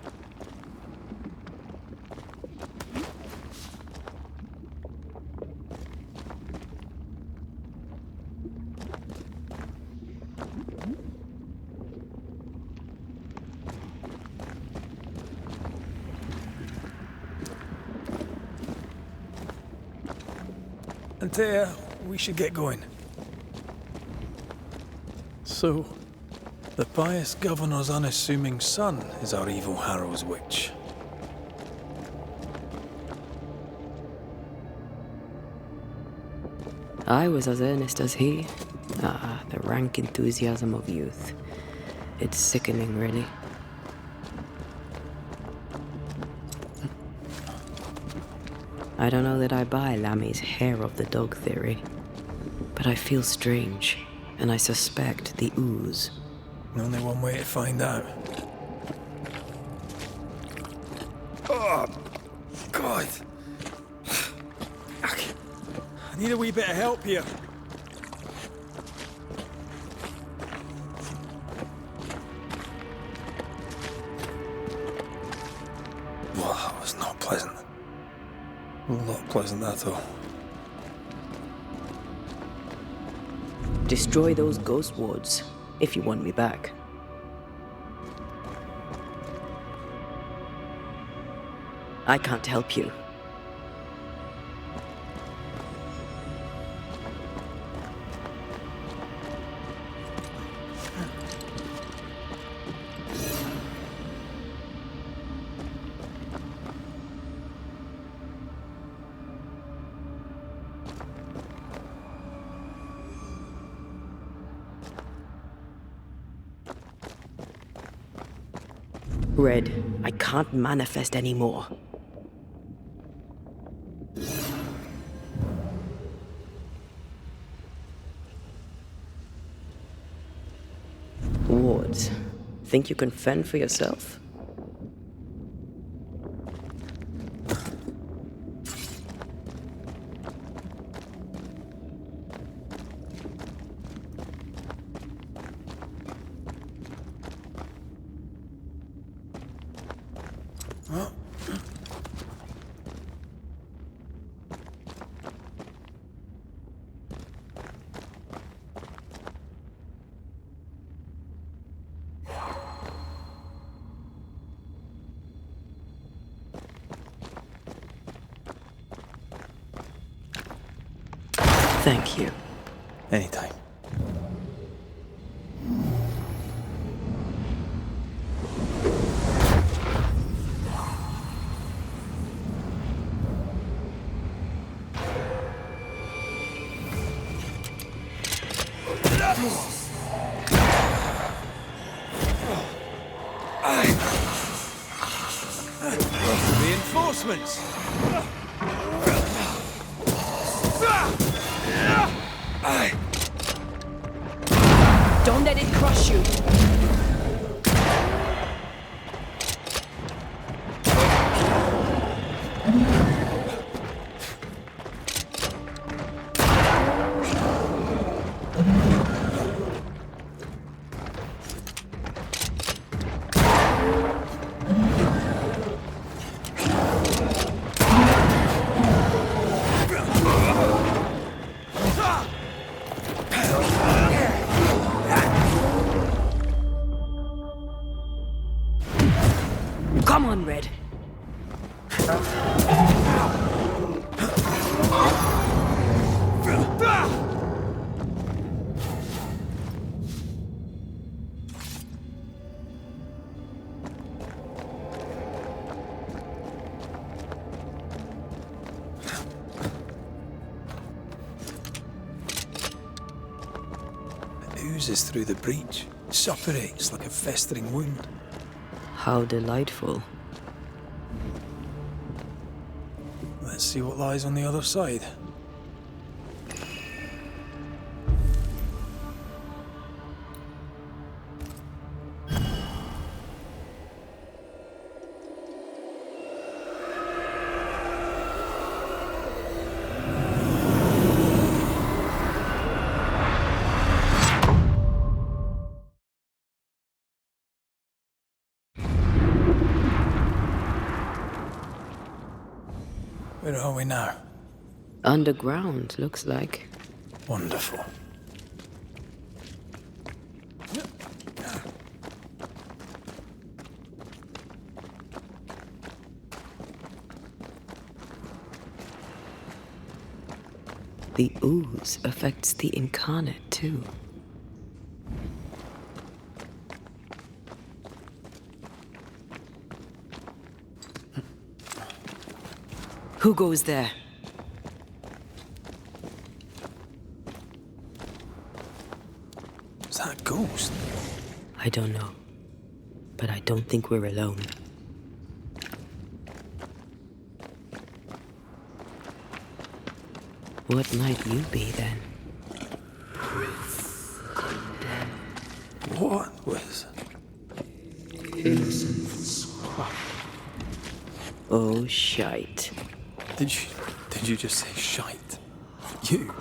Antea, we should get going. So, the pious governor's unassuming son is our evil Harrow's witch. I was as earnest as he. The rank enthusiasm of youth. It's sickening, really. I don't know that I buy Lammy's hair of the dog theory, but I feel strange, and I suspect the ooze. Only one way to find out. Oh, God. I need a wee bit of help here. Well, that was not pleasant. Well, not pleasant at all. Destroy those ghost wards if you want me back. I can't help you. Red, I can't manifest anymore. Wards, think you can fend for yourself? Thank you. Anytime. Reinforcements! Don't let it crush you. Come on, Red. It oozes through the breach, suppurates like a festering wound. How delightful. Let's see what lies on the other side. Where are we now? Underground, looks like. Wonderful. The ooze affects the incarnate, too. Who goes there? Is that a ghost? I don't know. But I don't think we're alone. What might you be, then? What was... Oh, shite. Did you just say shite? You?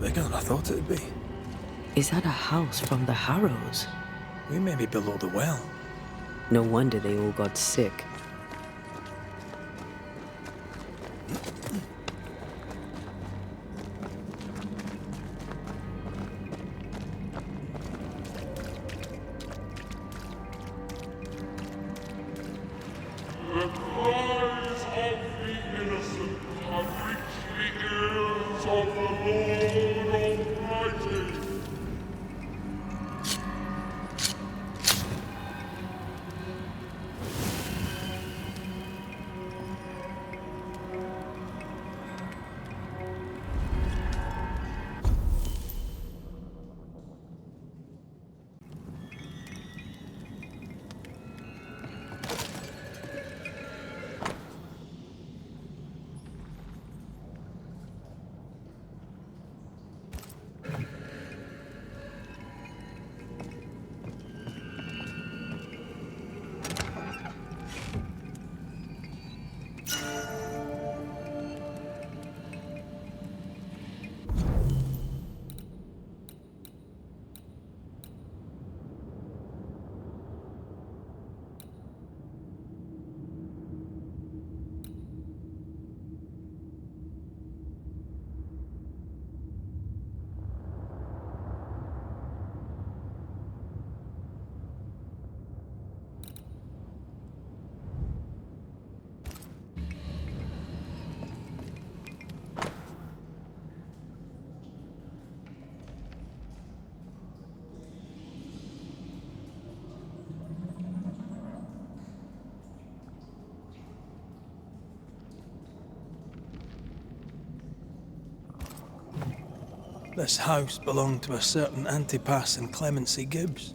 bigger than I thought it'd be. Is that a house from the Harrows? We may be below the well. No wonder they all got sick. The cries of the innocent have reached the ears of the Lord Almighty. This house belonged to a certain Antipas and Clemency Gibbs.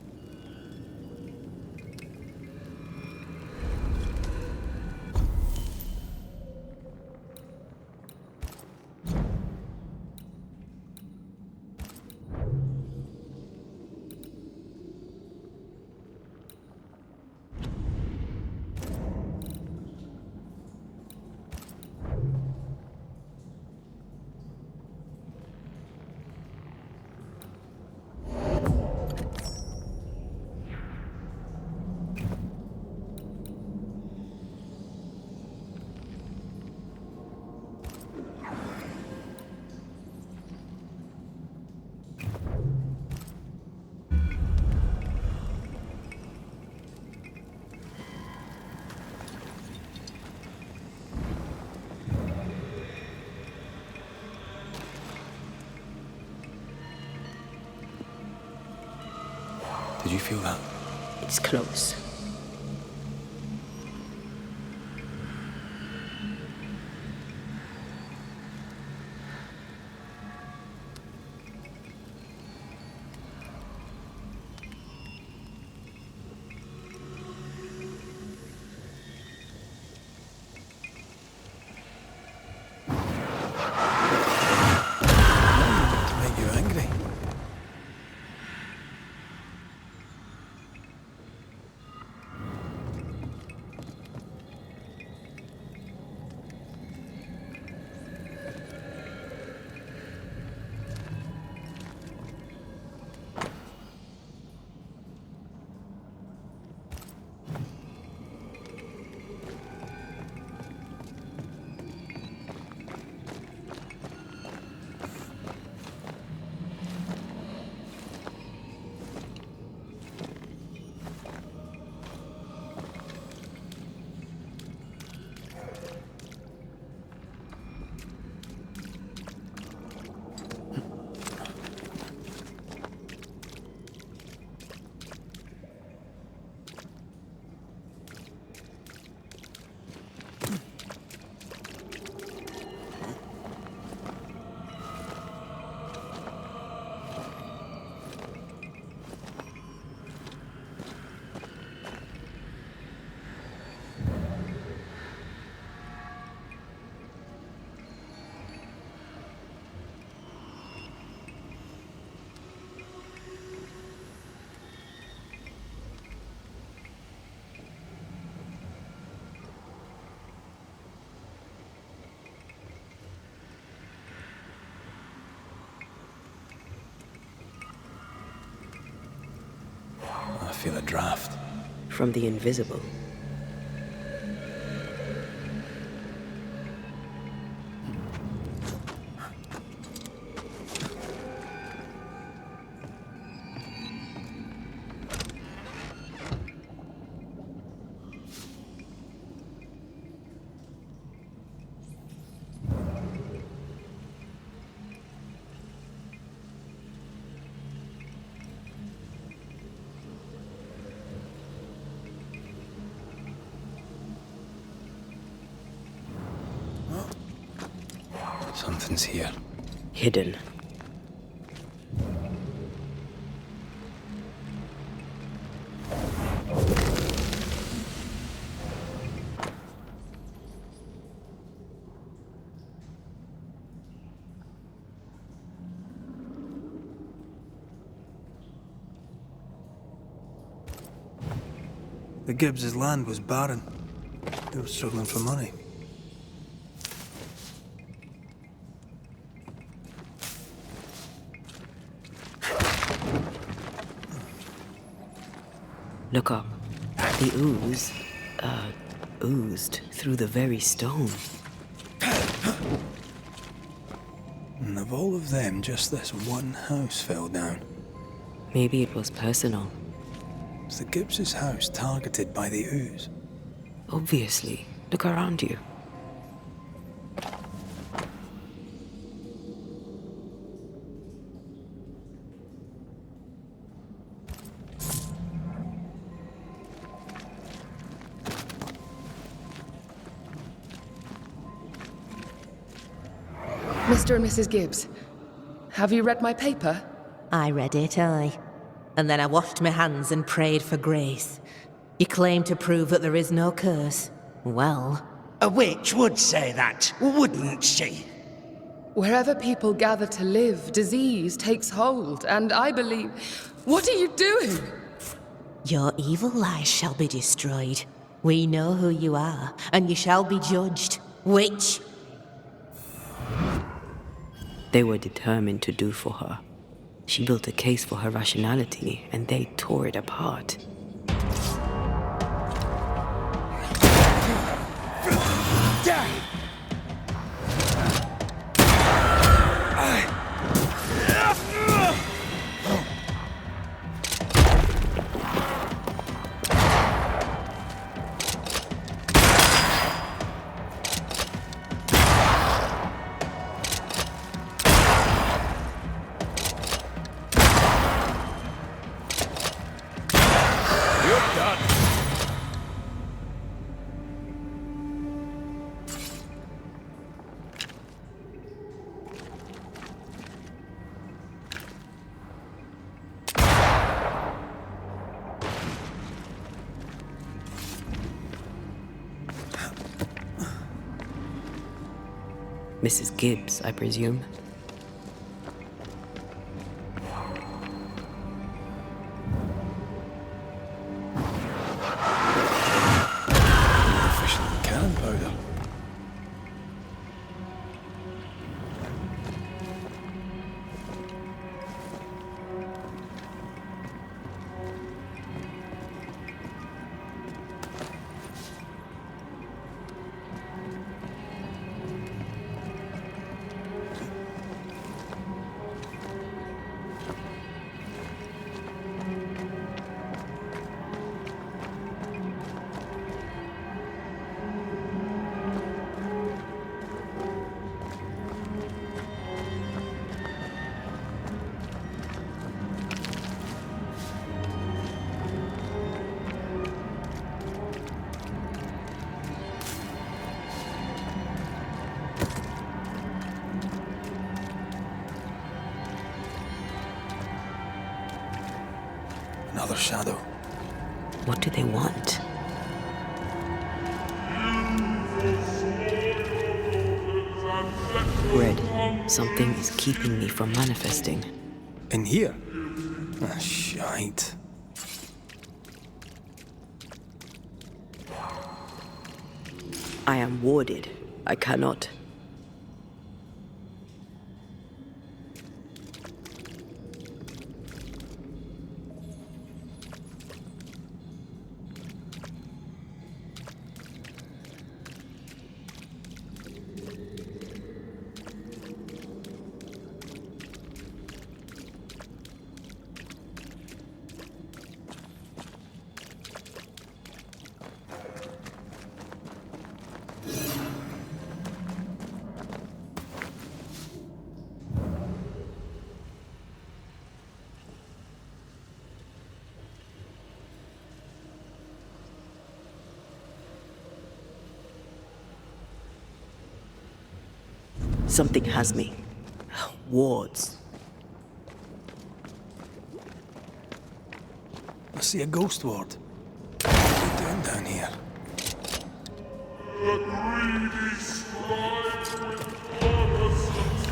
Did you feel that? It's close. To make you angry. feel a draft. From the invisible. Something's here. Hidden. The Gibbs' land was barren. They were struggling for money. Look up. The ooze, oozed through the very stone. And of all of them, just this one house fell down. Maybe it was personal. Was the Gibbs' house targeted by the ooze? Obviously. Look around you. Mr. and Mrs. Gibbs, have you read my paper? I read it, aye. And then I washed my hands and prayed for grace. You claim to prove that there is no curse. Well, A witch would say that, wouldn't she? wherever people gather to live, disease takes hold, and I believe... What are you doing? your evil lies shall be destroyed. We know who you are, and you shall be judged. Witch! They were determined to do for her. She built a case for her rationality, and they tore it apart. Mrs. Gibbs, I presume. Efficient cannon powder. Another shadow. What do they want? Red, something is keeping me from manifesting. In here? Ah, shite. I am warded. I cannot. Something has me. Wards. I see a ghost ward. What are you doing down here? The greedy strive with purposes.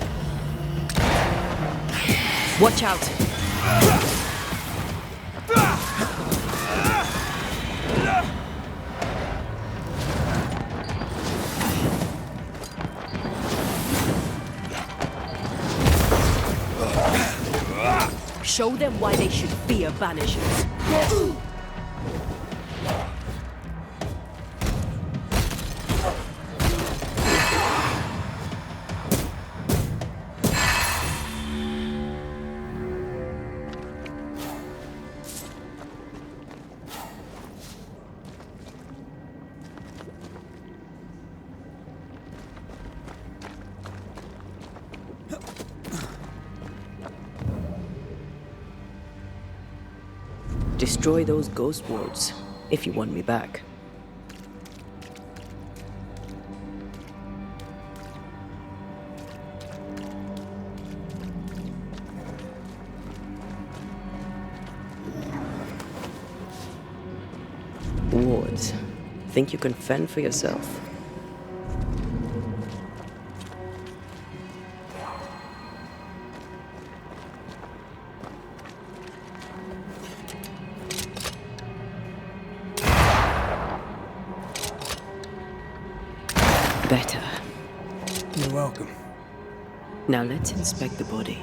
Watch out! Show them why they should fear Banishers. Destroy those ghost wards, if you want me back. Wards, think you can fend for yourself? Better. You're welcome. Now let's inspect the body.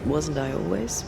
Wasn't I always?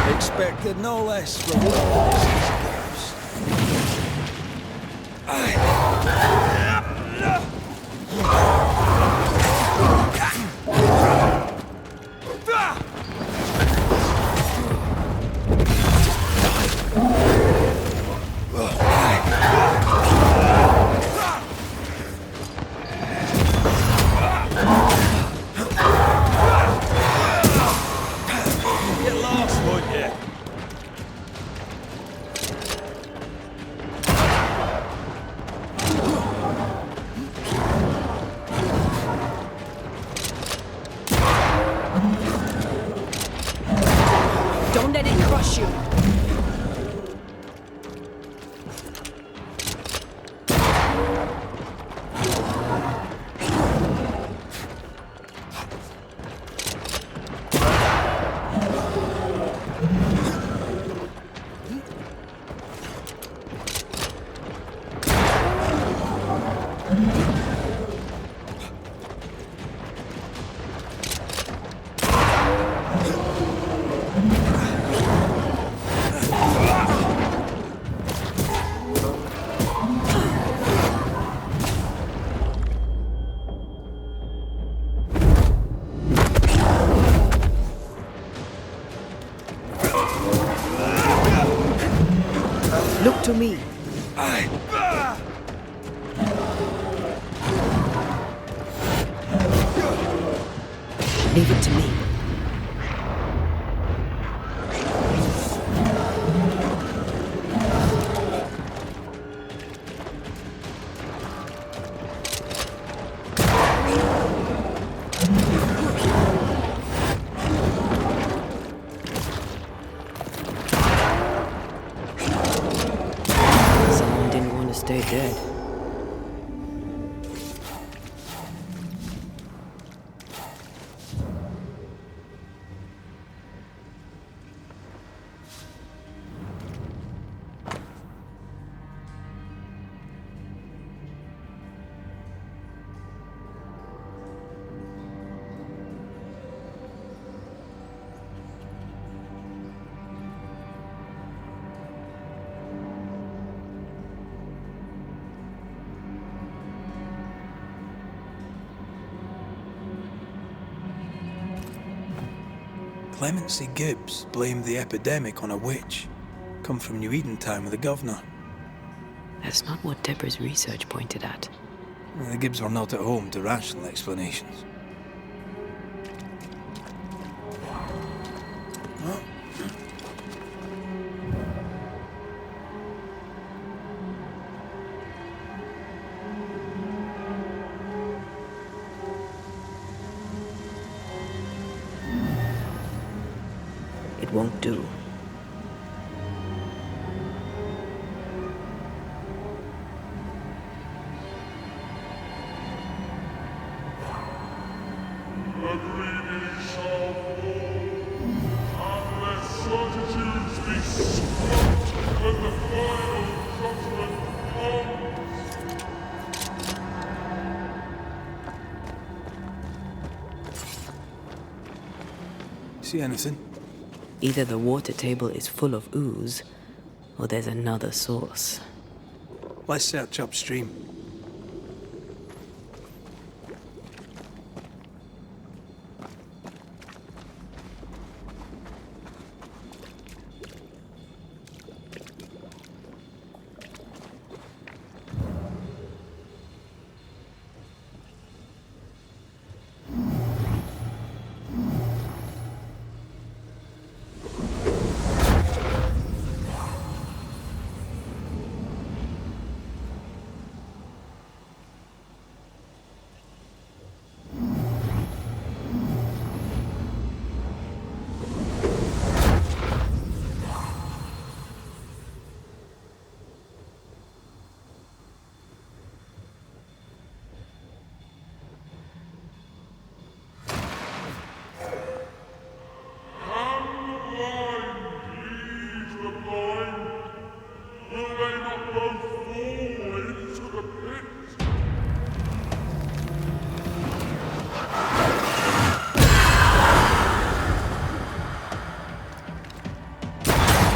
Expected no less from girls. smash you! Look to me. Leave it to me. Someone didn't want to stay dead. Clemency Gibbs blamed the epidemic on a witch. Come from New Eden Town with the governor. That's not what Deborah's research pointed at. The Gibbs were not at home to rational explanations. It won't do. Agreed shall fall, unless certitudes be squelched when the final judgment comes. See anything? Either the water table is full of ooze, or there's another source. Let's search upstream.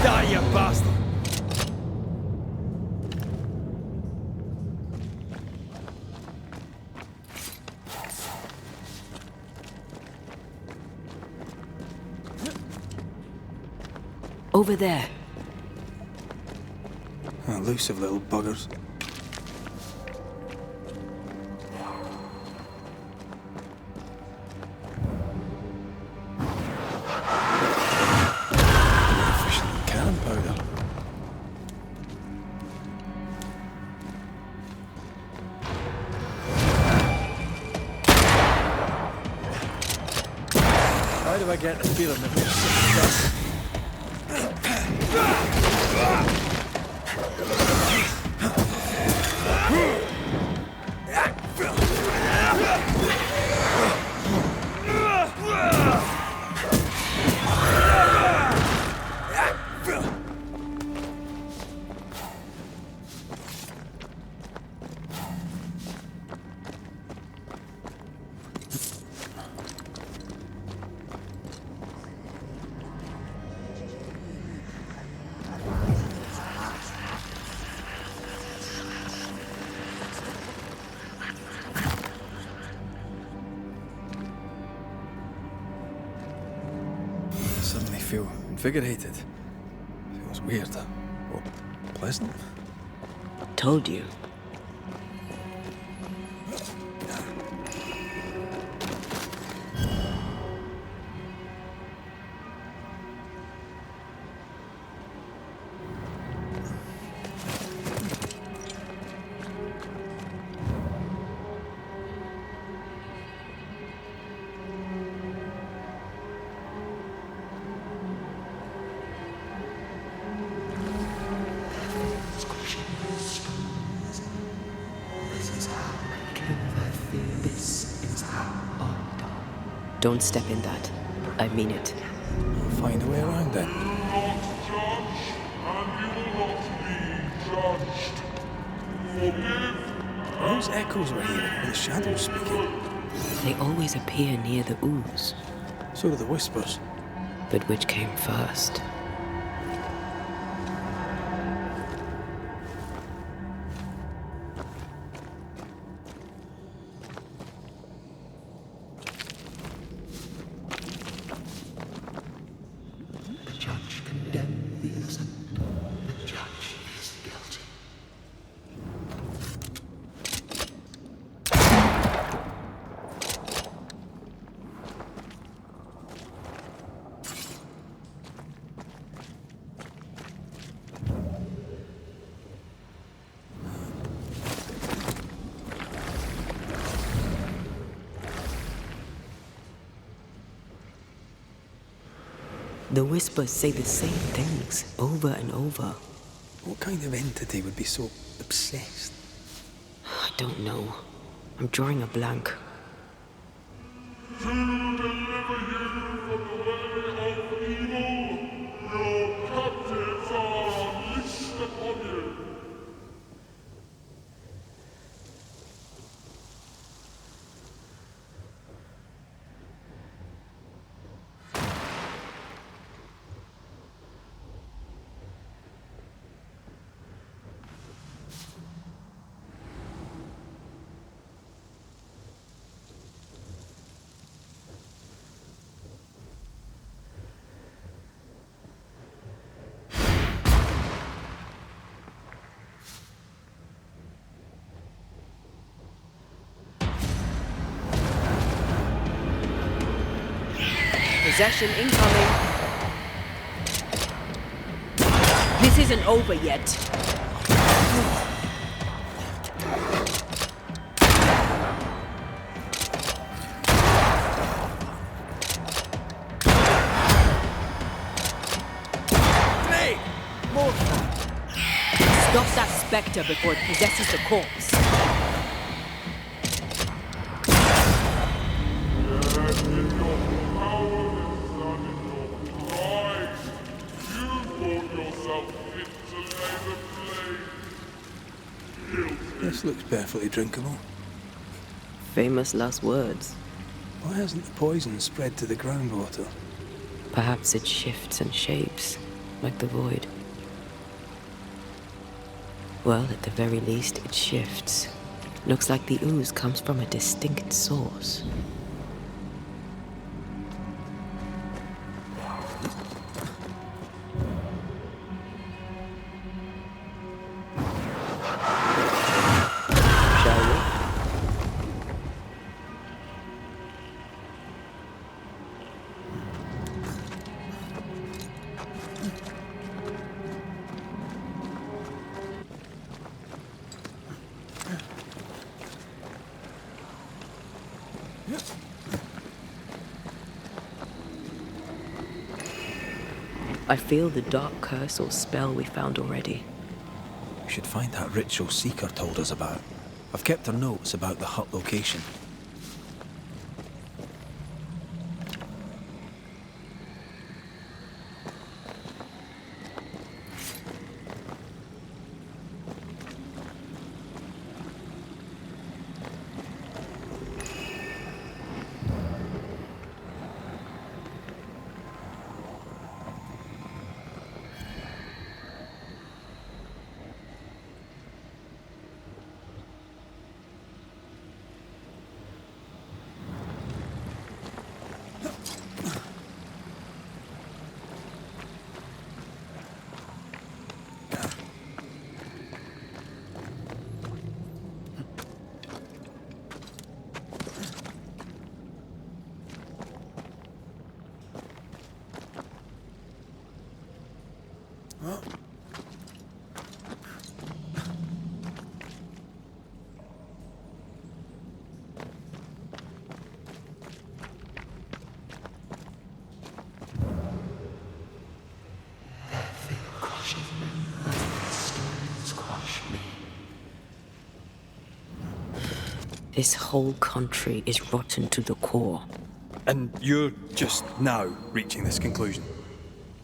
Die, you bastard! Over there. Elusive little buggers. Efficient cannon powder. Why do I get the feeling that we're sick of this? Suddenly feel invigorated. Feels weird. Or pleasant. Told you. Don't step in that. I mean it. I'll find a way around it. Do not judge, and you will not be judged. Forgive. Those echoes we're hearing were the shadows speaking. They always appear near the ooze. So do the whispers. But which came first? The whispers say the same things over and over. What kind of entity would be so obsessed? I don't know. I'm drawing a blank. To deliver you from the way of evil, your captives are unleashed upon you. Possession incoming. This isn't over yet. Stop that spectre before it possesses the corpse. This looks perfectly drinkable. Famous last words. Why hasn't the poison spread to the groundwater? Perhaps it shifts and shapes, like the void. Well, at the very least, it shifts. Looks like the ooze comes from a distinct source. I feel the dark curse or spell we found already. We should find that ritual Seeker told us about. I've kept her notes about the hut location. This whole country is rotten to the core. And you're just now reaching this conclusion?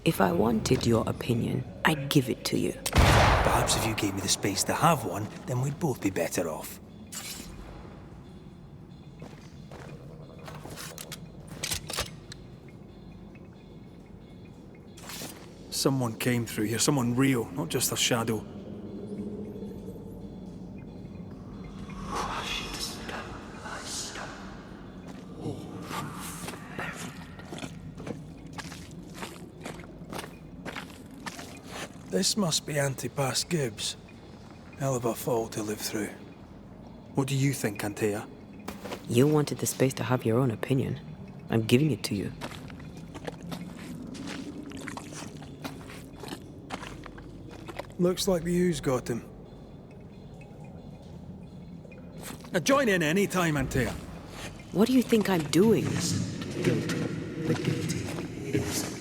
If I wanted your opinion, I'd give it to you. Perhaps if you gave me the space to have one, then we'd both be better off. Someone came through here, someone real, not just a shadow. This must be Antipas Gibbs. Hell of a fall to live through. What do you think, Antea? You wanted the space to have your own opinion. I'm giving it to you. Looks like the ooze got him. Now join in any time, Antea. What do you think I'm doing? Guilty, but guilty, innocent.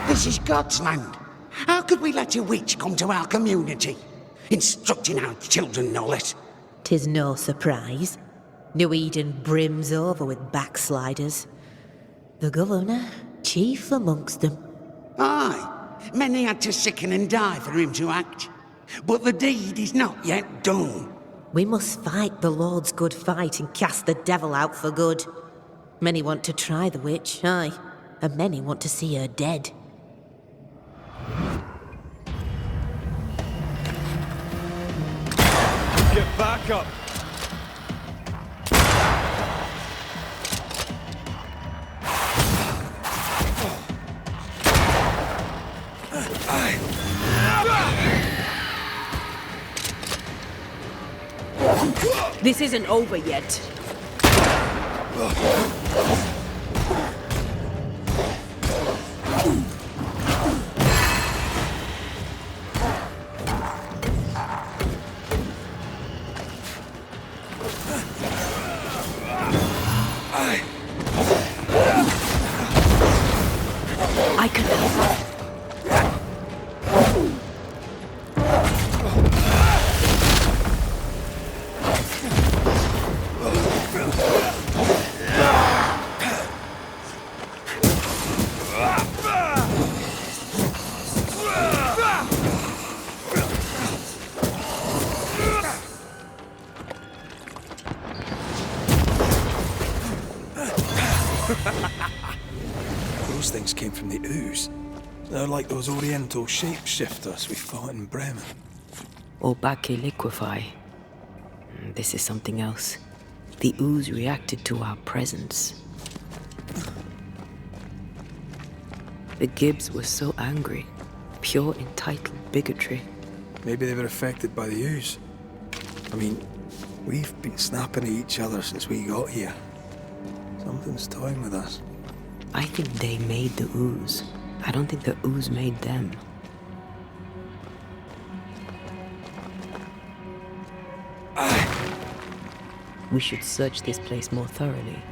This is God's land. How could we let a witch come to our community? Instructing our children, no less. 'Tis no surprise. New Eden brims over with backsliders. The governor, chief amongst them. Aye, many had to sicken and die for him to act. But the deed is not yet done. We must fight the Lord's good fight and cast the devil out for good. Many want to try the witch, aye, and many want to see her dead. Get back up! This isn't over yet. I can help. Those things came from the ooze. They're like those oriental shapeshifters we fought in Bremen. Or Bacche liquefy. This is something else. The ooze reacted to our presence. The Gibbs were so angry. Pure entitled bigotry. Maybe they were affected by the ooze. I mean, we've been snapping at each other since we got here. Something's toying with us. I think they made the ooze. I don't think the ooze made them. We should search this place more thoroughly.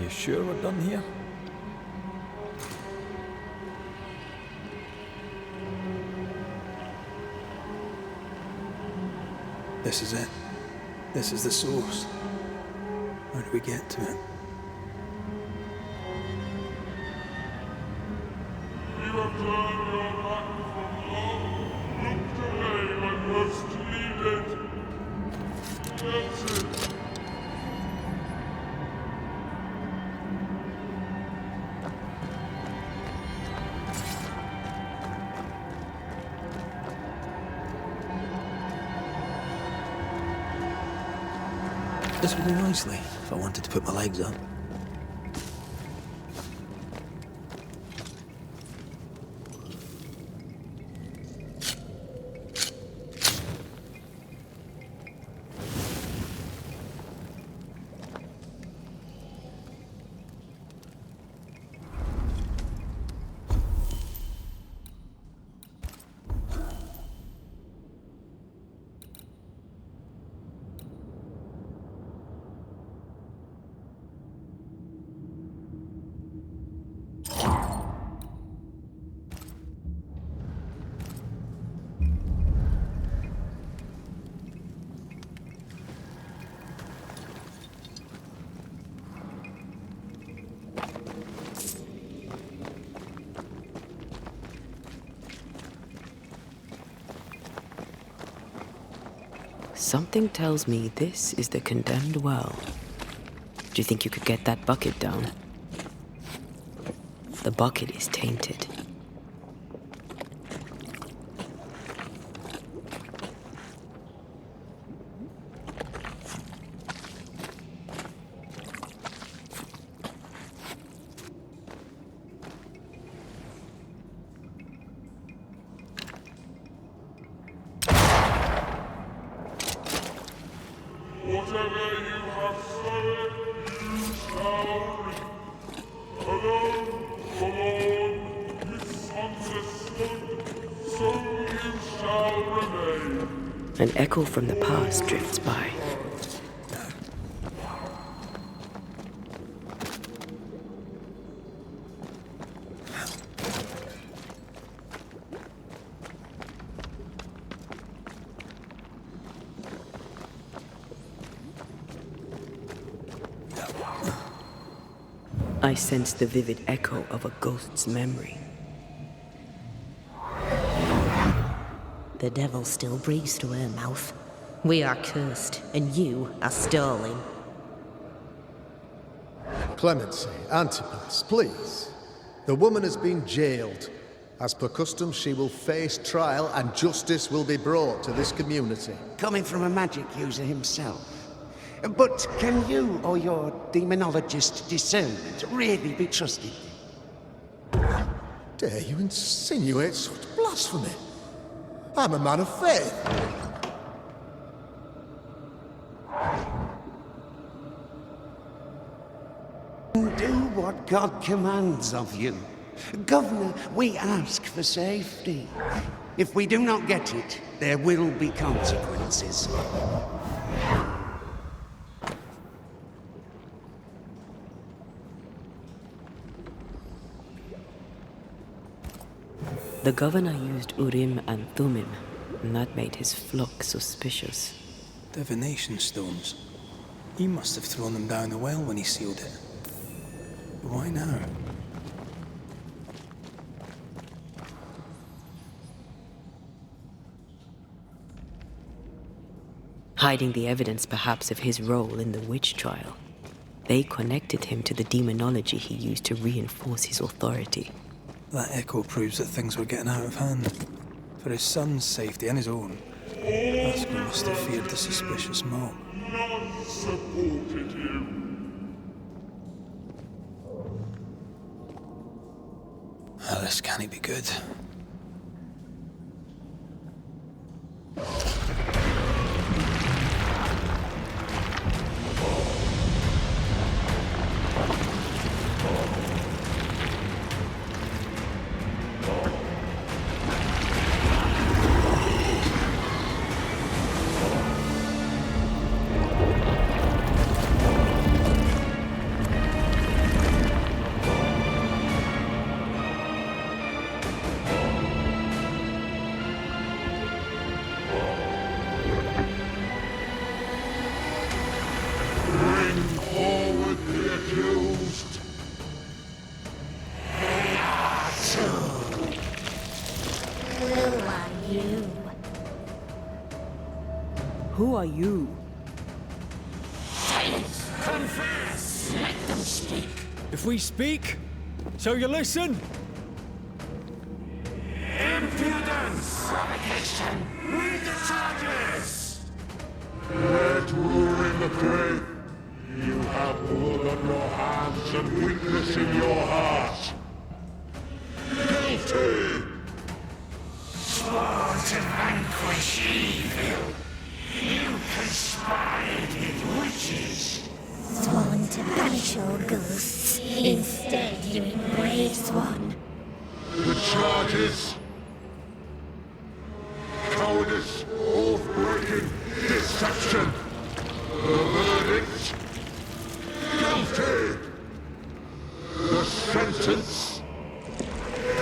You sure we're done here? This is it. This is the source. How do we get to it? You have turned your back from love, looked away when most needed. That's it. This would do nicely if I wanted to put my legs up. Something tells me this is the condemned well. Do you think you could get that bucket down? The bucket is tainted. Whatever you have said, you shall reap. Alone, forlorn, misunderstood, so you shall remain. An echo from the past drifts by. I sense the vivid echo of a ghost's memory. The devil still breathes through her mouth. We are cursed, and you are stolen. Clemency, Antipas, please. The woman has been jailed. As per custom, she will face trial and justice will be brought to this community. Coming from a magic user himself. But can you or your demonologist discernment really be trusted? Dare you insinuate such blasphemy? I'm a man of faith. Do what God commands of you. Governor, we ask for safety. If we do not get it, there will be consequences. The governor used Urim and Thummim, and that made his flock suspicious. Divination stones. He must have thrown them down the well when he sealed it. But why now? Hiding the evidence perhaps of his role in the witch trial. They connected him to the demonology he used to reinforce his authority. That echo proves that things were getting out of hand. For his son's safety and his own, Askel must have feared the suspicious mob. None supported you. Ah, this can't be good. you. Who are you? Confess! Let them speak. If we speak, shall you listen? Impudence! Provocation! Read the charges! Let rule in the grave. You have blood on your hands and weakness in your heart. Guilty! Sworn to vanquish evil. You conspired with witches. Sworn to banish all ghosts. Instead, you embrace one. The charges. Cowardice, oath-breaking, deception. The verdict. Guilty. The sentence.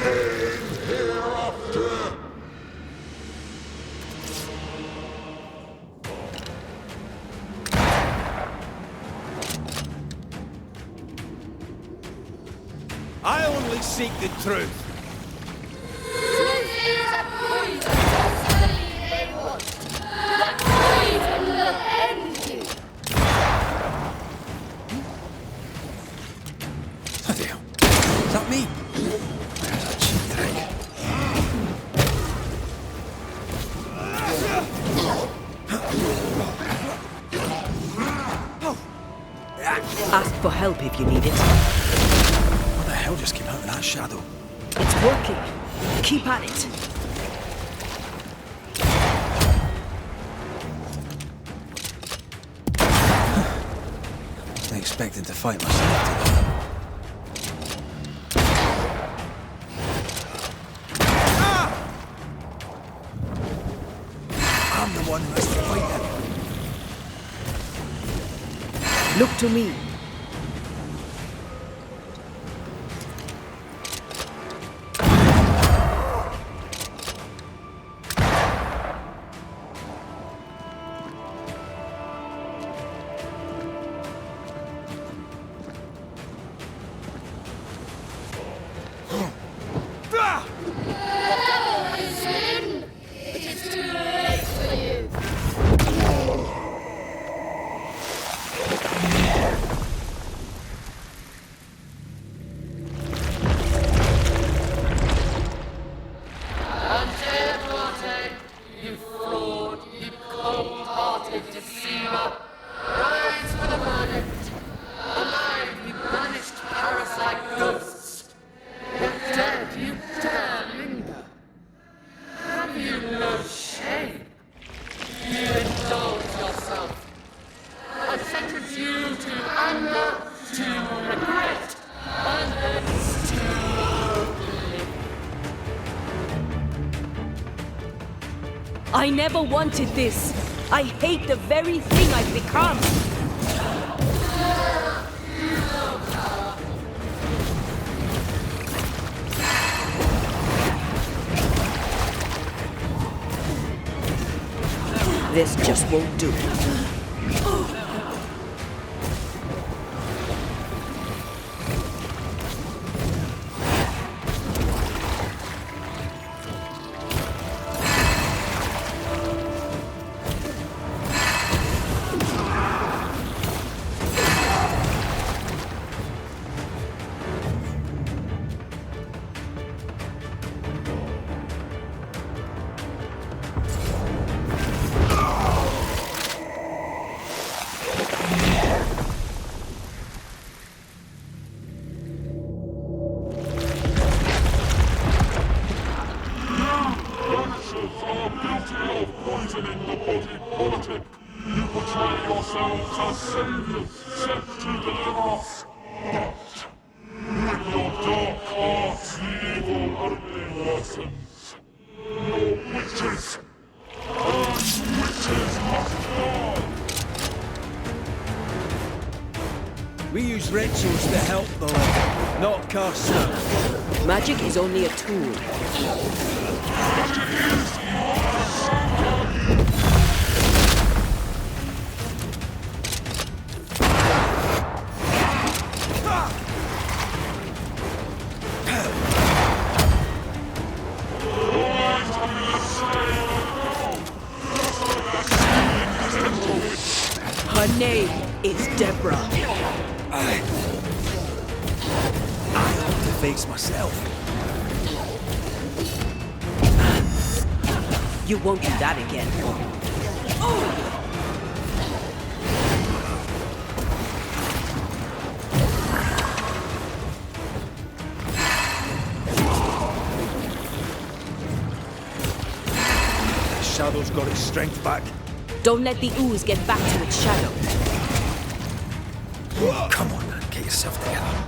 Pain hereafter. I only seek the truth. Truth is a poison. Destiny they want. The poison will end you. Bloody hell. Is that me? There's a cheap trick. Ask for help if you need it. What the hell just came out of that shadow? It's working. Keep at it. Wasn't expecting to fight myself today. I'm the one who has to fight him. Look to me. It is too late for you. You fraud, you cold-hearted deceiver. Rise for the verdict. Alive, you banished parasite ghosts. But dead, you dare linger. Have you no shame? You indulge yourself. I sentence you to anger, to regret, and hence to oblivion. I never wanted this. I hate the very thing I've become. This just won't do. Banishers are guilty of poisoning the body politic. You portray yourselves as saviors sent to deliver us. But with your dark hearts, the evil only worsens. Your witches, and witches must die. We use rituals to help the living, not cast them. Magic is only a tool. Rise to the name is Deborah. I have to face myself. You won't do that again. The shadow's got its strength back. Don't let the ooze get back to its shadow. Come on, man, get yourself together.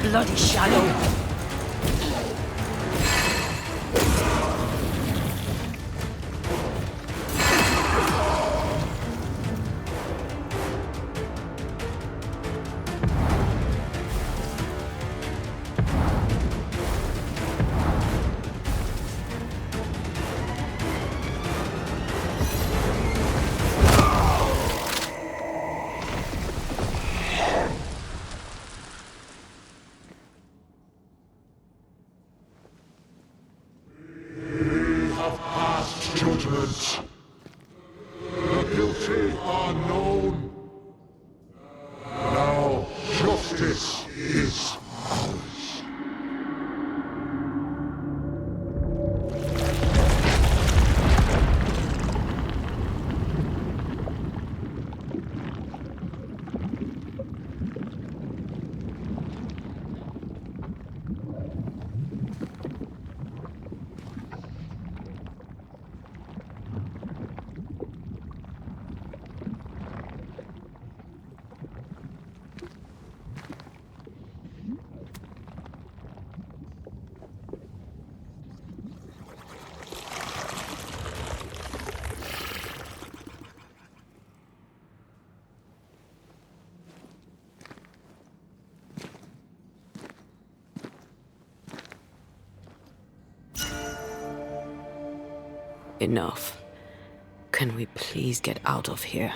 Bloody shadow. Judgment. The guilty are known. Now justice is ours. Enough. Can we please get out of here?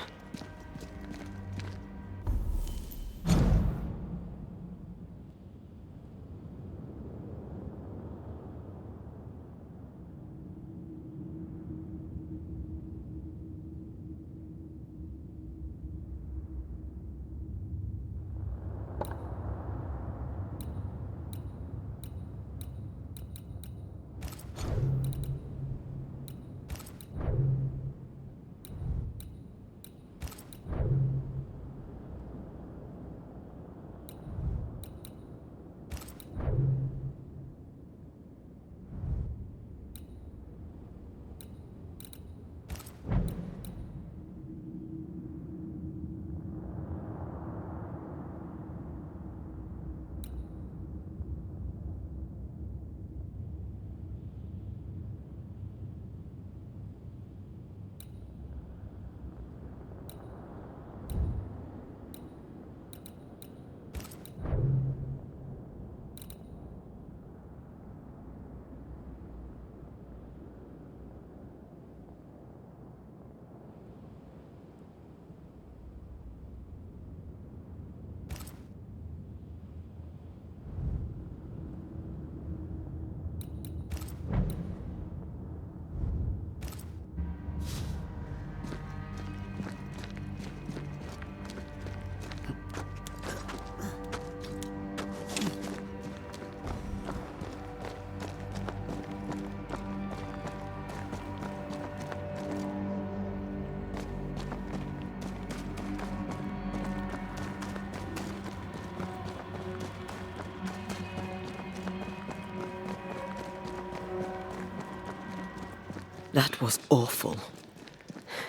That was awful.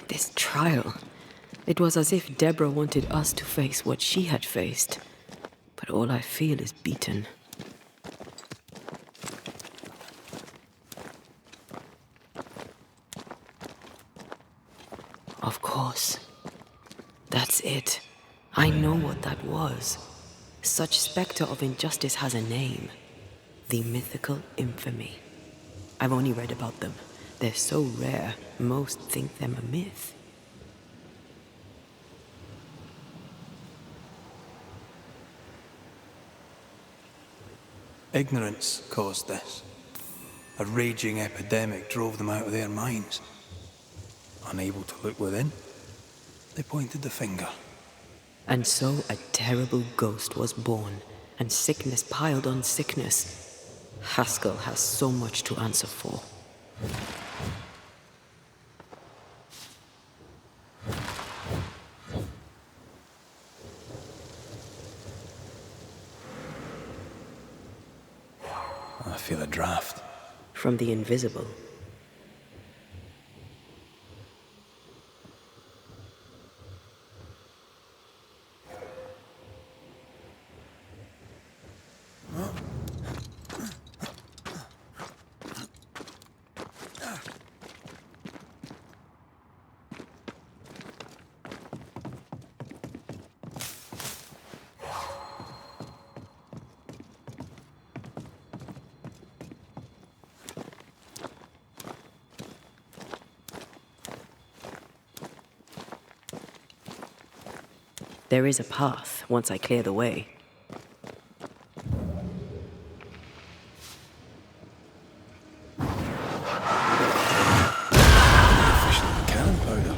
This trial. It was as if Deborah wanted us to face what she had faced. But all I feel is beaten. Of course. That's it. I know what that was. Such spectre of injustice has a name. The mythical infamy. I've only read about them. They're so rare, most think them a myth. Ignorance caused this. A raging epidemic drove them out of their minds. Unable to look within, they pointed the finger. And so a terrible ghost was born, and sickness piled on sickness. Haskell has so much to answer for. I feel a draft. From the invisible. There is a path once I clear the way. Efficient cannon powder.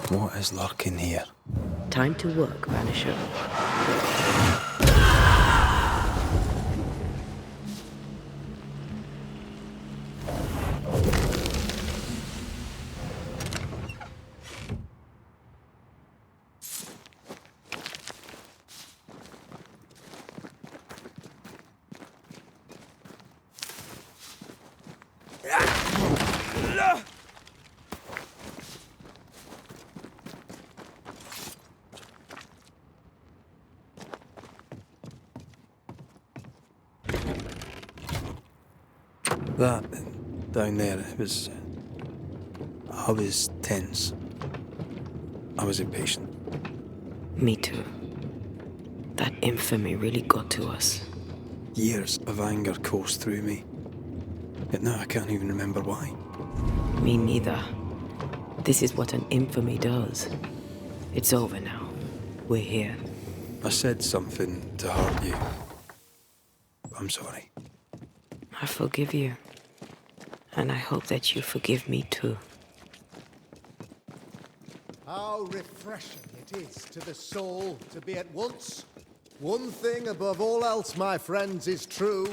What is lurking here? Time to work, Banisher. That down there, it was... I was tense. I was impatient. Me too. That infamy really got to us. Years of anger coursed through me. Yet now I can't even remember why. Me neither. This is what an infamy does. It's over now. We're here. I said something to hurt you. I'm sorry. I forgive you. And I hope that you forgive me too. How refreshing it is to the soul to be at once. One thing above all else, my friends, is true.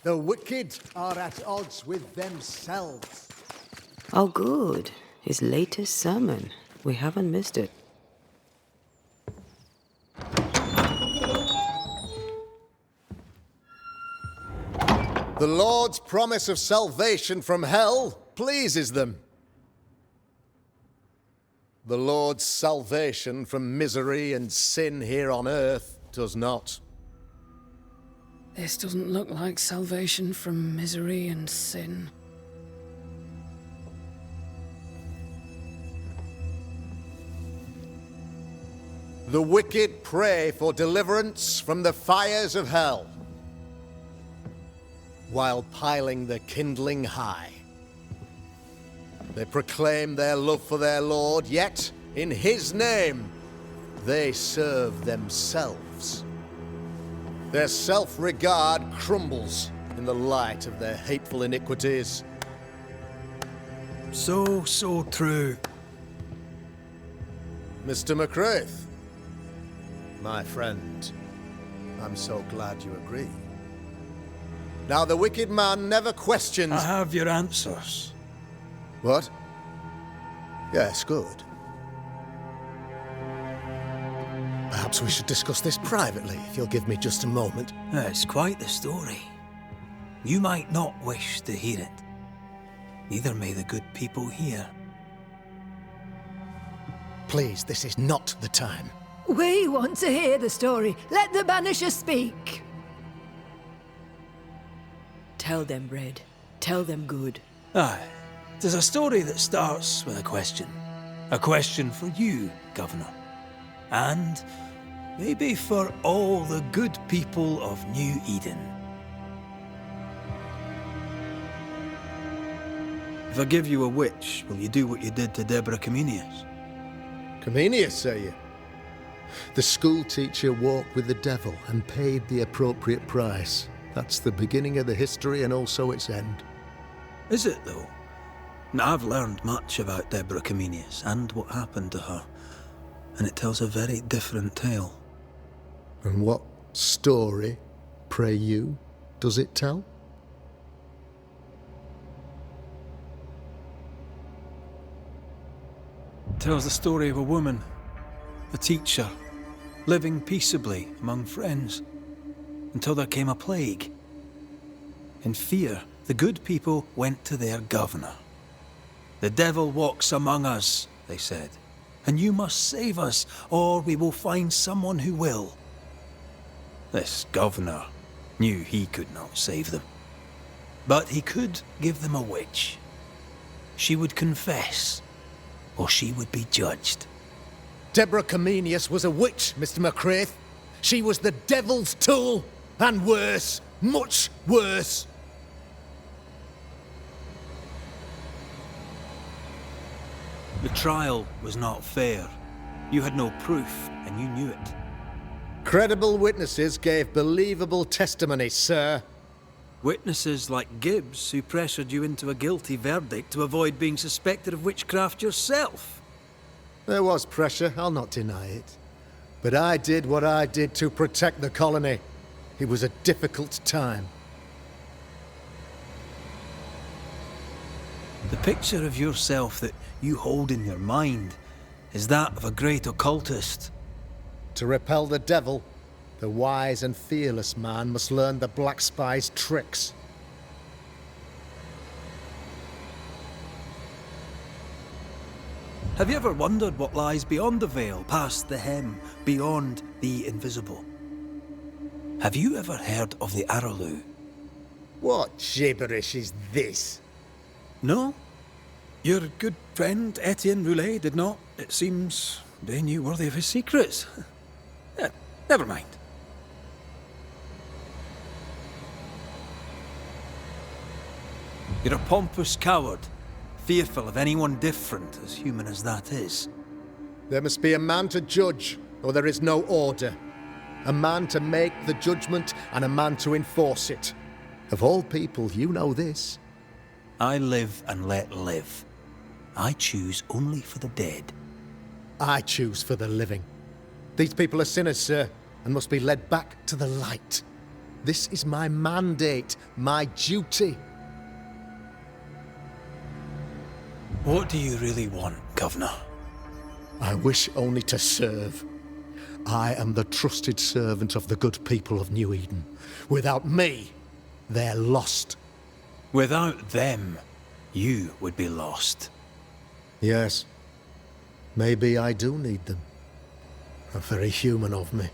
The wicked are at odds with themselves. Oh, good. His latest sermon. We haven't missed it. The Lord's promise of salvation from hell pleases them. The Lord's salvation from misery and sin here on earth does not. This doesn't look like salvation from misery and sin. The wicked pray for deliverance from the fires of hell, while piling the kindling high. They proclaim their love for their Lord, yet in his name they serve themselves. Their self-regard crumbles in the light of their hateful iniquities. So true. Mr. McCraith, my friend, I'm so glad you agree. Now, the wicked man never questions... I have your answers. What? Yes, good. Perhaps we should discuss this privately, if you'll give me just a moment. It's quite the story. You might not wish to hear it. Neither may the good people here. Please, this is not the time. We want to hear the story. Let the Banishers speak. Tell them, Red. Tell them good. Aye. There's a story that starts with a question. A question for you, Governor. And maybe for all the good people of New Eden. If I give you a witch, will you do what you did to Deborah Comenius? Comenius, say you? The school teacher walked with the devil and paid the appropriate price. That's the beginning of the history and also its end. Is it, though? Now, I've learned much about Deborah Comenius and what happened to her, and it tells a very different tale. And what story, pray you, does it tell? It tells the story of a woman, a teacher, living peaceably among friends, until there came a plague. In fear, the good people went to their governor. "The devil walks among us," they said, "and you must save us, or we will find someone who will." This governor knew he could not save them. But he could give them a witch. She would confess, or she would be judged. Deborah Comenius was a witch, Mr. McCraith. She was the devil's tool, and worse, much worse. The trial was not fair. You had no proof, and you knew it. Credible witnesses gave believable testimony, sir. Witnesses like Gibbs, who pressured you into a guilty verdict to avoid being suspected of witchcraft yourself. There was pressure, I'll not deny it. But I did what I did to protect the colony. It was a difficult time. The picture of yourself that you hold in your mind is that of a great occultist. To repel the devil, the wise and fearless man must learn the Black Spy's tricks. Have you ever wondered what lies beyond the veil, past the hem, beyond the invisible? Have you ever heard of the Araloo? What gibberish is this? No? Your good friend Etienne Roulet did not. It seems they knew worthy of his secrets. Never mind. You're a pompous coward, fearful of anyone different, as human as that is. There must be a man to judge, or there is no order. A man to make the judgment, and a man to enforce it. Of all people, you know this. I live and let live. I choose only for the dead. I choose for the living. These people are sinners, sir, and must be led back to the light. This is my mandate, my duty. What do you really want, Governor? I wish only to serve. I am the trusted servant of the good people of New Eden. Without me, they're lost. Without them, you would be lost. Yes. Maybe I do need them. Very human of me.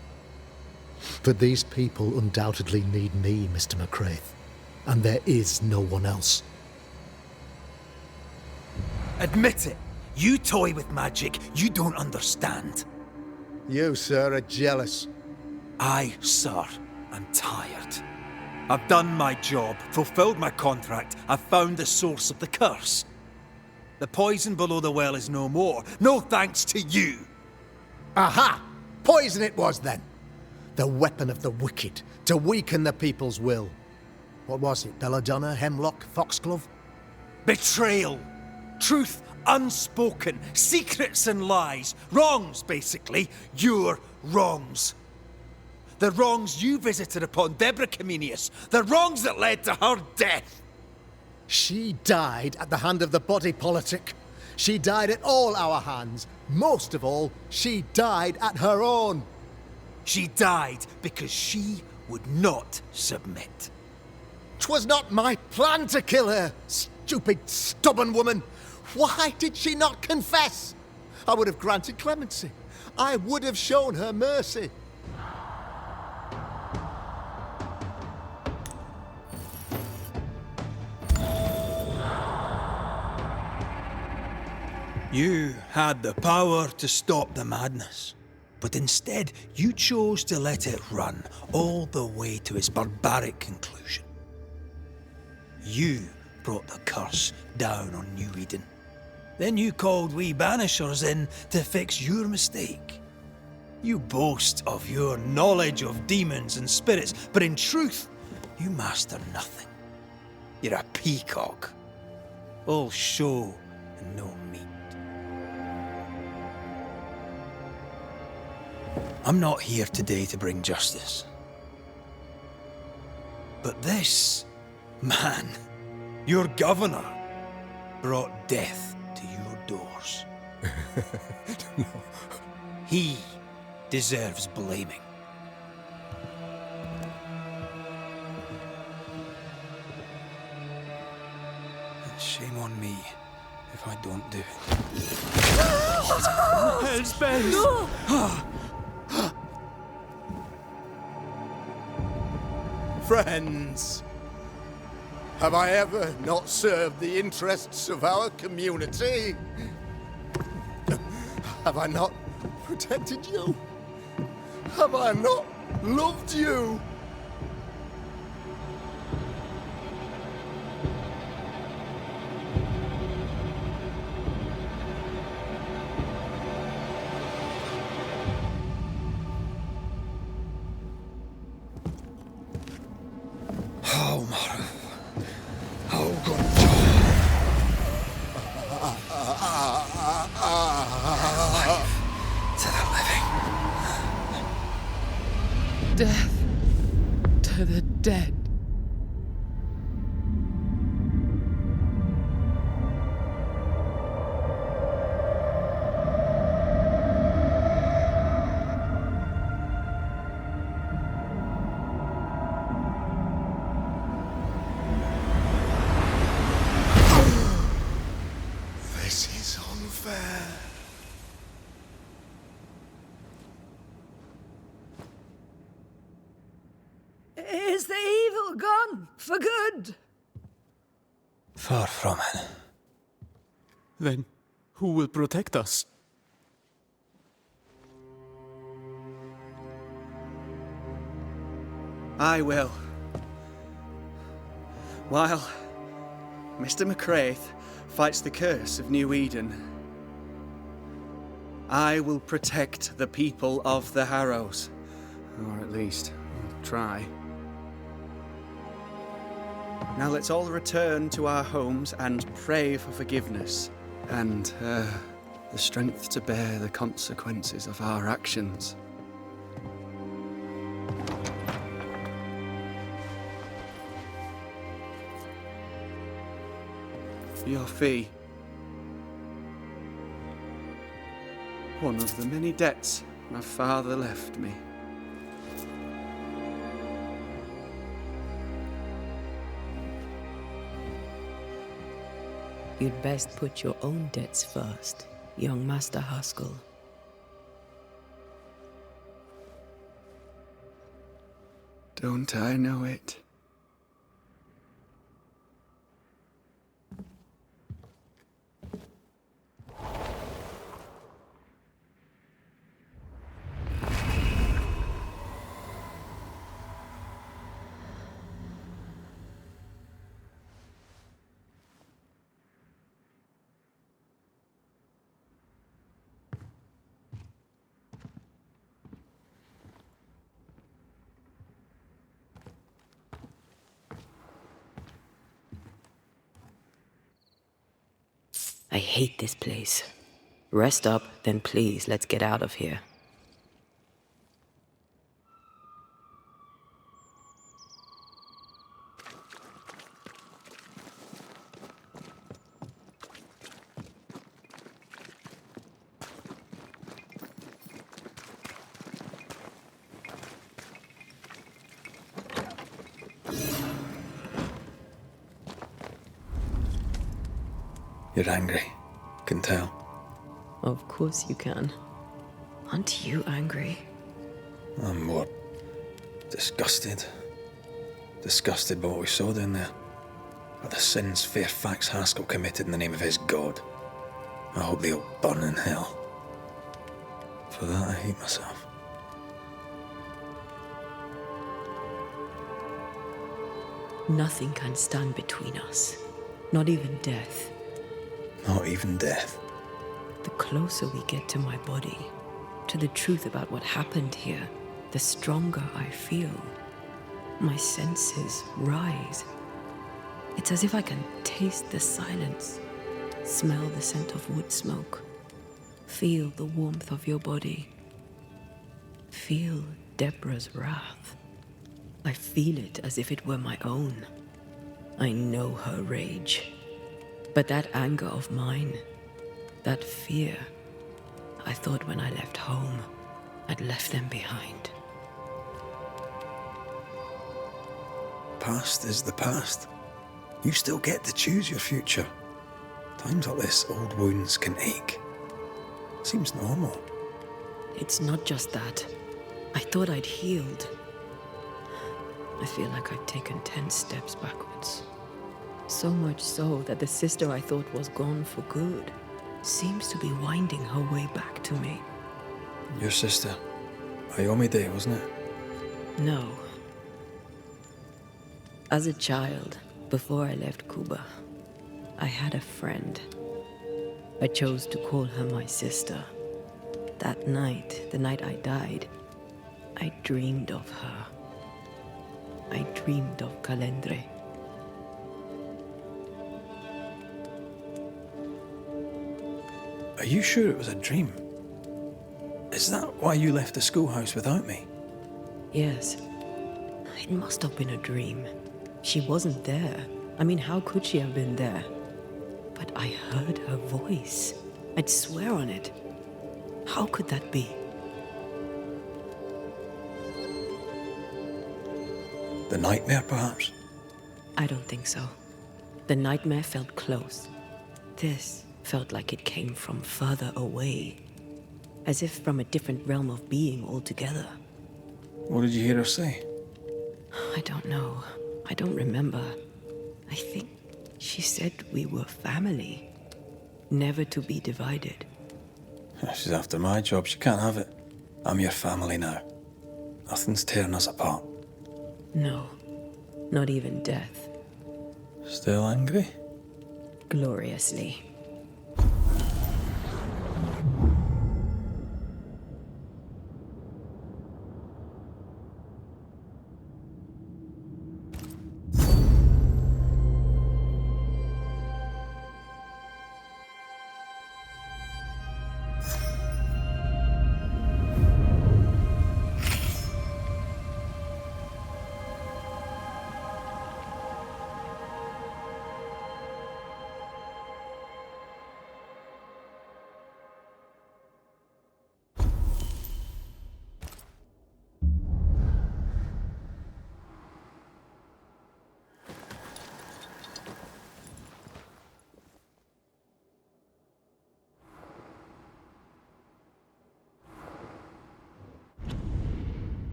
But these people undoubtedly need me, Mr. McCraith. And there is no one else. Admit it. You toy with magic you don't understand. You, sir, are jealous. I, sir, am tired. I've done my job, fulfilled my contract, I've found the source of the curse. The poison below the well is no more, no thanks to you. Aha! Poison it was then. The weapon of the wicked, to weaken the people's will. What was it, belladonna, hemlock, foxglove? Betrayal. Truth unspoken, secrets and lies. Wrongs, basically. Your wrongs. The wrongs you visited upon Deborah Comenius. The wrongs that led to her death. She died at the hand of the body politic. She died at all our hands. Most of all, she died at her own. She died because she would not submit. 'Twas not my plan to kill her, stupid, stubborn woman. Why did she not confess? I would have granted clemency. I would have shown her mercy. You had the power to stop the madness, but instead you chose to let it run all the way to its barbaric conclusion. You brought the curse down on New Eden. Then you called we Banishers in to fix your mistake. You boast of your knowledge of demons and spirits, but in truth, you master nothing. You're a peacock. All show and no meat. I'm not here today to bring justice. But this man, your governor, brought death to your doors. No. He deserves blaming. And shame on me if I don't do it. Hell's bells! No! Friends, have I ever not served the interests of our community? Have I not protected you? Have I not loved you? Death to the dead. This is unfair. Is the evil gone for good? Far from it. Then who will protect us? I will. While Mr. McCraith fights the curse of New Eden, I will protect the people of the Harrows. Or at least, I'll try. Now let's all return to our homes and pray for forgiveness and the strength to bear the consequences of our actions. Your fee. One of the many debts my father left me. You'd best put your own debts first, young Master Haskell. Don't I know it? I hate this place. Rest up, then please, let's get out of here. You're angry. Can tell. Of course you can. Aren't you angry? I'm more disgusted. Disgusted by what we saw down there. By the sins Fairfax Haskell committed in the name of his God. I hope they'll burn in hell. For that I hate myself. Nothing can stand between us. Not even death. Not even death. The closer we get to my body, to the truth about what happened here, the stronger I feel. My senses rise. It's as if I can taste the silence, smell the scent of wood smoke, feel the warmth of your body, feel Deborah's wrath. I feel it as if it were my own. I know her rage. But that anger of mine, that fear, I thought when I left home, I'd left them behind. Past is the past. You still get to choose your future. Times like this, old wounds can ache. Seems normal. It's not just that. I thought I'd healed. I feel like I've taken 10 steps backwards. So much so that the sister I thought was gone for good seems to be winding her way back to me. Your sister. Ayomide, wasn't it? No. As a child, before I left Cuba, I had a friend. I chose to call her my sister. That night, the night I died, I dreamed of her. I dreamed of Calendre. Are you sure it was a dream? Is that why you left the schoolhouse without me? Yes. It must have been a dream. She wasn't there. I mean, how could she have been there? But I heard her voice. I'd swear on it. How could that be? The nightmare, perhaps? I don't think so. The nightmare felt close. This felt like it came from further away. As if from a different realm of being altogether. What did you hear her say? I don't know. I don't remember. I think she said we were family. Never to be divided. She's after my job. She can't have it. I'm your family now. Nothing's tearing us apart. No. Not even death. Still angry? Gloriously.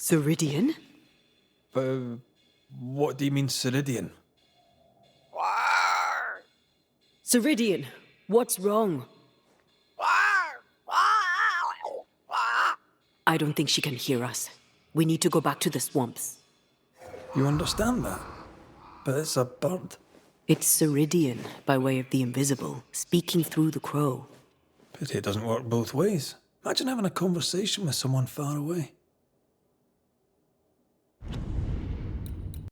Ceridian? What do you mean, Ceridian? Ceridian, what's wrong? I don't think she can hear us. We need to go back to the swamps. You understand that? But it's a bird. It's Ceridian, by way of the invisible, speaking through the crow. Pity it doesn't work both ways. Imagine having a conversation with someone far away.